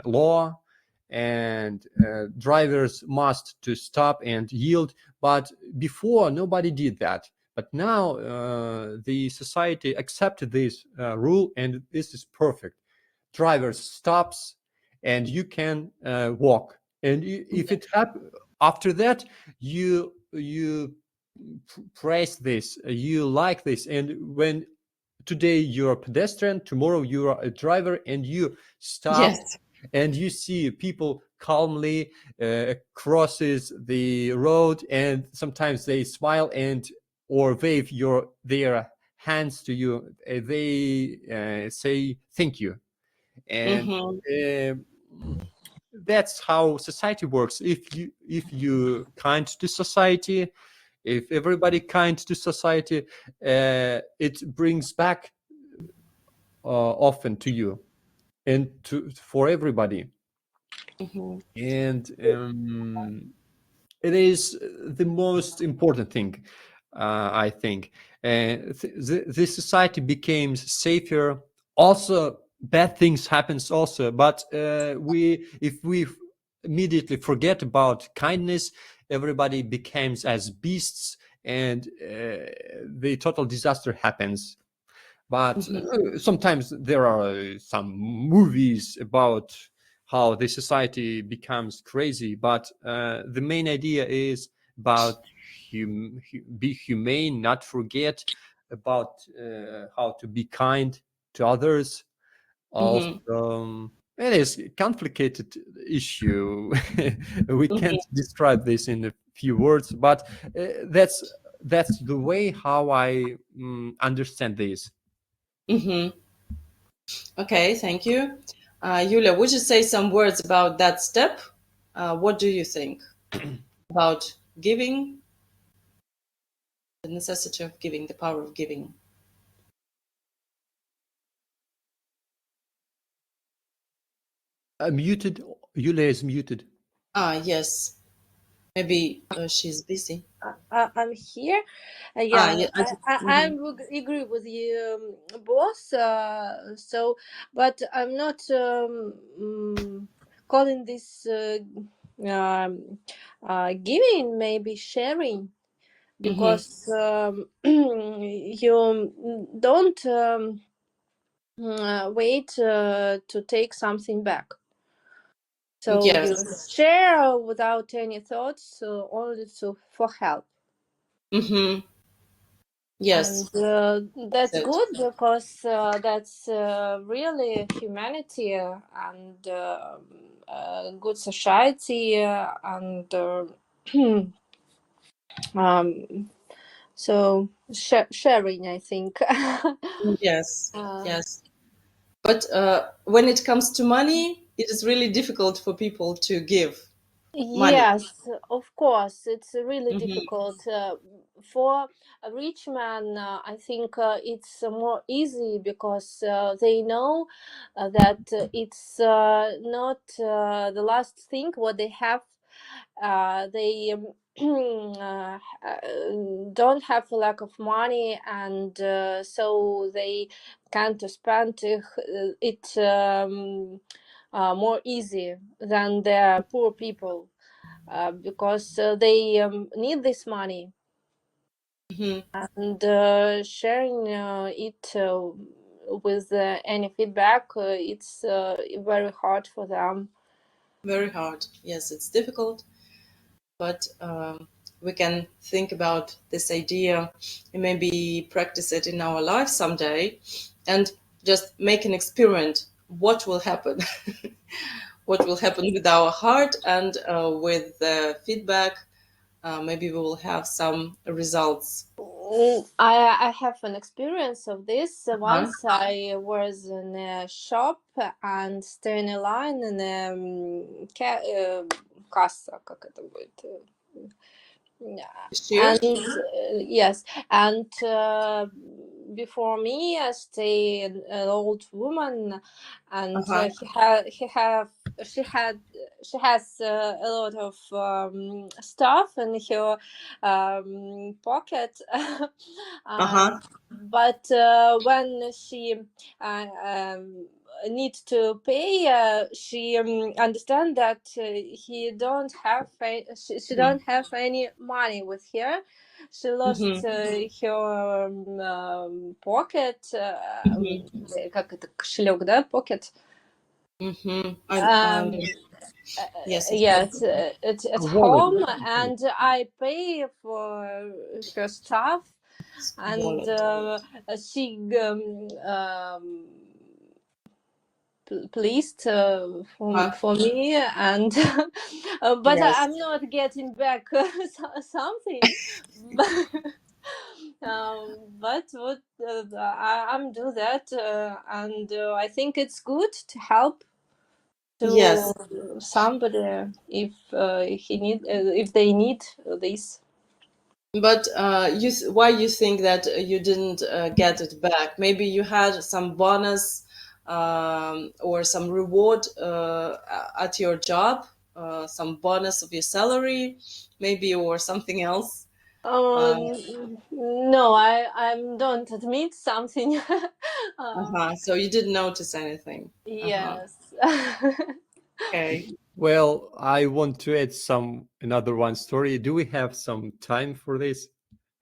law, and drivers must to stop and yield, but before nobody did that. But now the society accepted this rule, and this is perfect. Drivers stops, and you can walk, and if it happen after that, you praise this, you like this, and when today you're a pedestrian, tomorrow you are a driver, and you stop, Yes. and you see people calmly crosses the road, and sometimes they smile and or wave their hands to you. They say thank you, and that's how society works. If you kind to society, if everybody kind to society, it brings back often to you and for everybody. And it is the most important thing, I think. The society became safer. Also, bad things happens also, but if we immediately forget about kindness, everybody becomes as beasts, and the total disaster happens. But sometimes there are some movies about how the society becomes crazy, but the main idea is about be humane, not forget about how to be kind to others. Also, it is a complicated issue. We can't describe this in a few words, but that's the way how I understand this. Okay, thank you. Yulia, would you say some words about that step? What do you think about giving, the necessity of giving, the power of giving? Muted. Yulia is muted. Yes. Maybe she's busy. I'm here. Yeah, Yeah. I agree with you both. So, but I'm not calling this giving, maybe sharing, because you don't wait to take something back. So you share without any thoughts, only for help. Yes. And that's good, because that's really humanity and good society, and so sharing, I think. Yes. Yes. But when it comes to money, it is really difficult for people to give money. Yes, of course, it's really difficult. For a rich man, I think it's more easy, because they know that it's not the last thing what they have. They don't have a lack of money, and so they can't spend it more easy than the poor people, because they need this money, and sharing it with any feedback, it's very hard for them. Very hard. Yes, it's difficult, but we can think about this idea and maybe practice it in our life someday, and just make an experiment. What will happen? What will happen with our heart and with the feedback? Maybe we will have some results. I have an experience of this. Once I was in a shop and staying in line in касса, как это будет? And yes, and before me stayed an old woman, and she has a lot of stuff in her pocket. But when she need to pay, she understand that she don't have any money with her. She lost her pocket. Как это, кошелек, да? Pocket. Yes, at home, and I pay for her stuff, and she pleased Uh, for me, and but yes. I'm not getting back something. But what I'm do that, and I think it's good to help Yes. to somebody if if they need this. But why you think that you didn't get it back? Maybe you had some bonus or some reward at your job, some bonus of your salary, maybe, or something else. Uh, No, I don't admit something. so you didn't notice anything. Yes. Okay. Well, I want to add another one story. Do we have some time for this?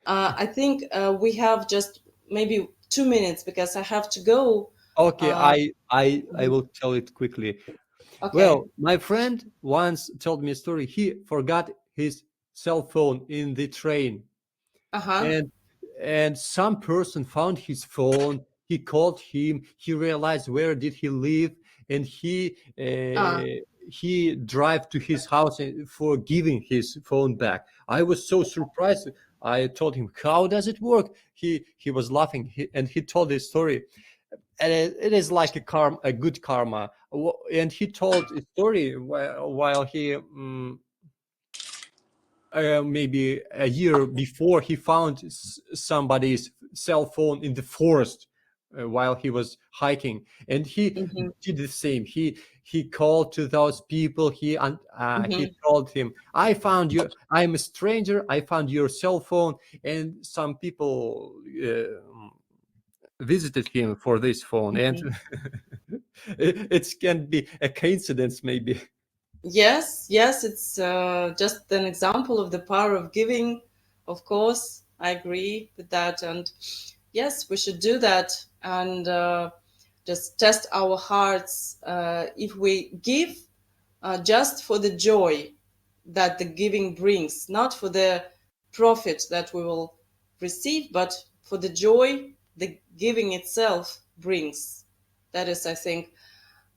I think we have just maybe 2 minutes because I have to go. Okay, Uh, I will tell it quickly. okay. Well, my friend once told me a story. He forgot his cell phone in the train, Uh-huh. and some person found his phone. He called him. He realized where did he live, and Uh, he drive to his house for giving his phone back. I was so surprised. I told him, how does it work? He was laughing, and he told this story, and it is like a good karma. And he told a story while he maybe a year before, he found somebody's cell phone in the forest while he was hiking, and he mhm, did the same. He called to those people. He mhm, told him, I found you, I'm a stranger, I found your cell phone. And some people visited him for this phone, and mhm. it can be a coincidence maybe. Yes, yes, it's just an example of the power of giving. Of course, I agree with that. And yes, we should do that and just test our hearts if we give just for the joy that the giving brings, not for the profit that we will receive, but for the joy the giving itself brings. That is, I think,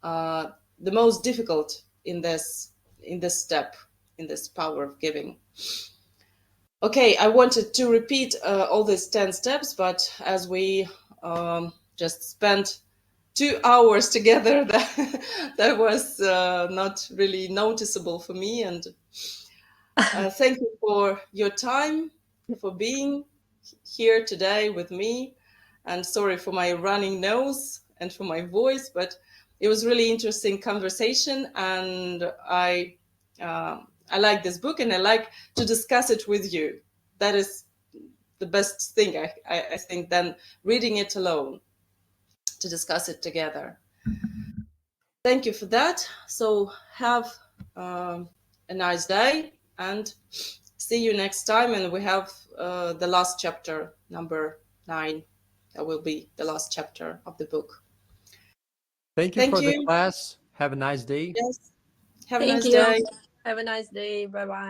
uh, the most difficult in this step, in this power of giving. Okay, I wanted to repeat all these 10 steps, but as we just spent 2 hours together, that was not really noticeable for me. And thank you for your time, for being here today with me. And sorry for my running nose and for my voice, but it was really interesting conversation. And I like this book, and I like to discuss it with you. That is the best thing I think than reading it alone, to discuss it together. Thank you for that. So have a nice day, and see you next time. And we have the last chapter, number 9. That will be the last chapter of the book. Thank you Thank for the you. class. Have a nice day. Yes. Have a Thank nice you. day. Have a nice day. Bye bye.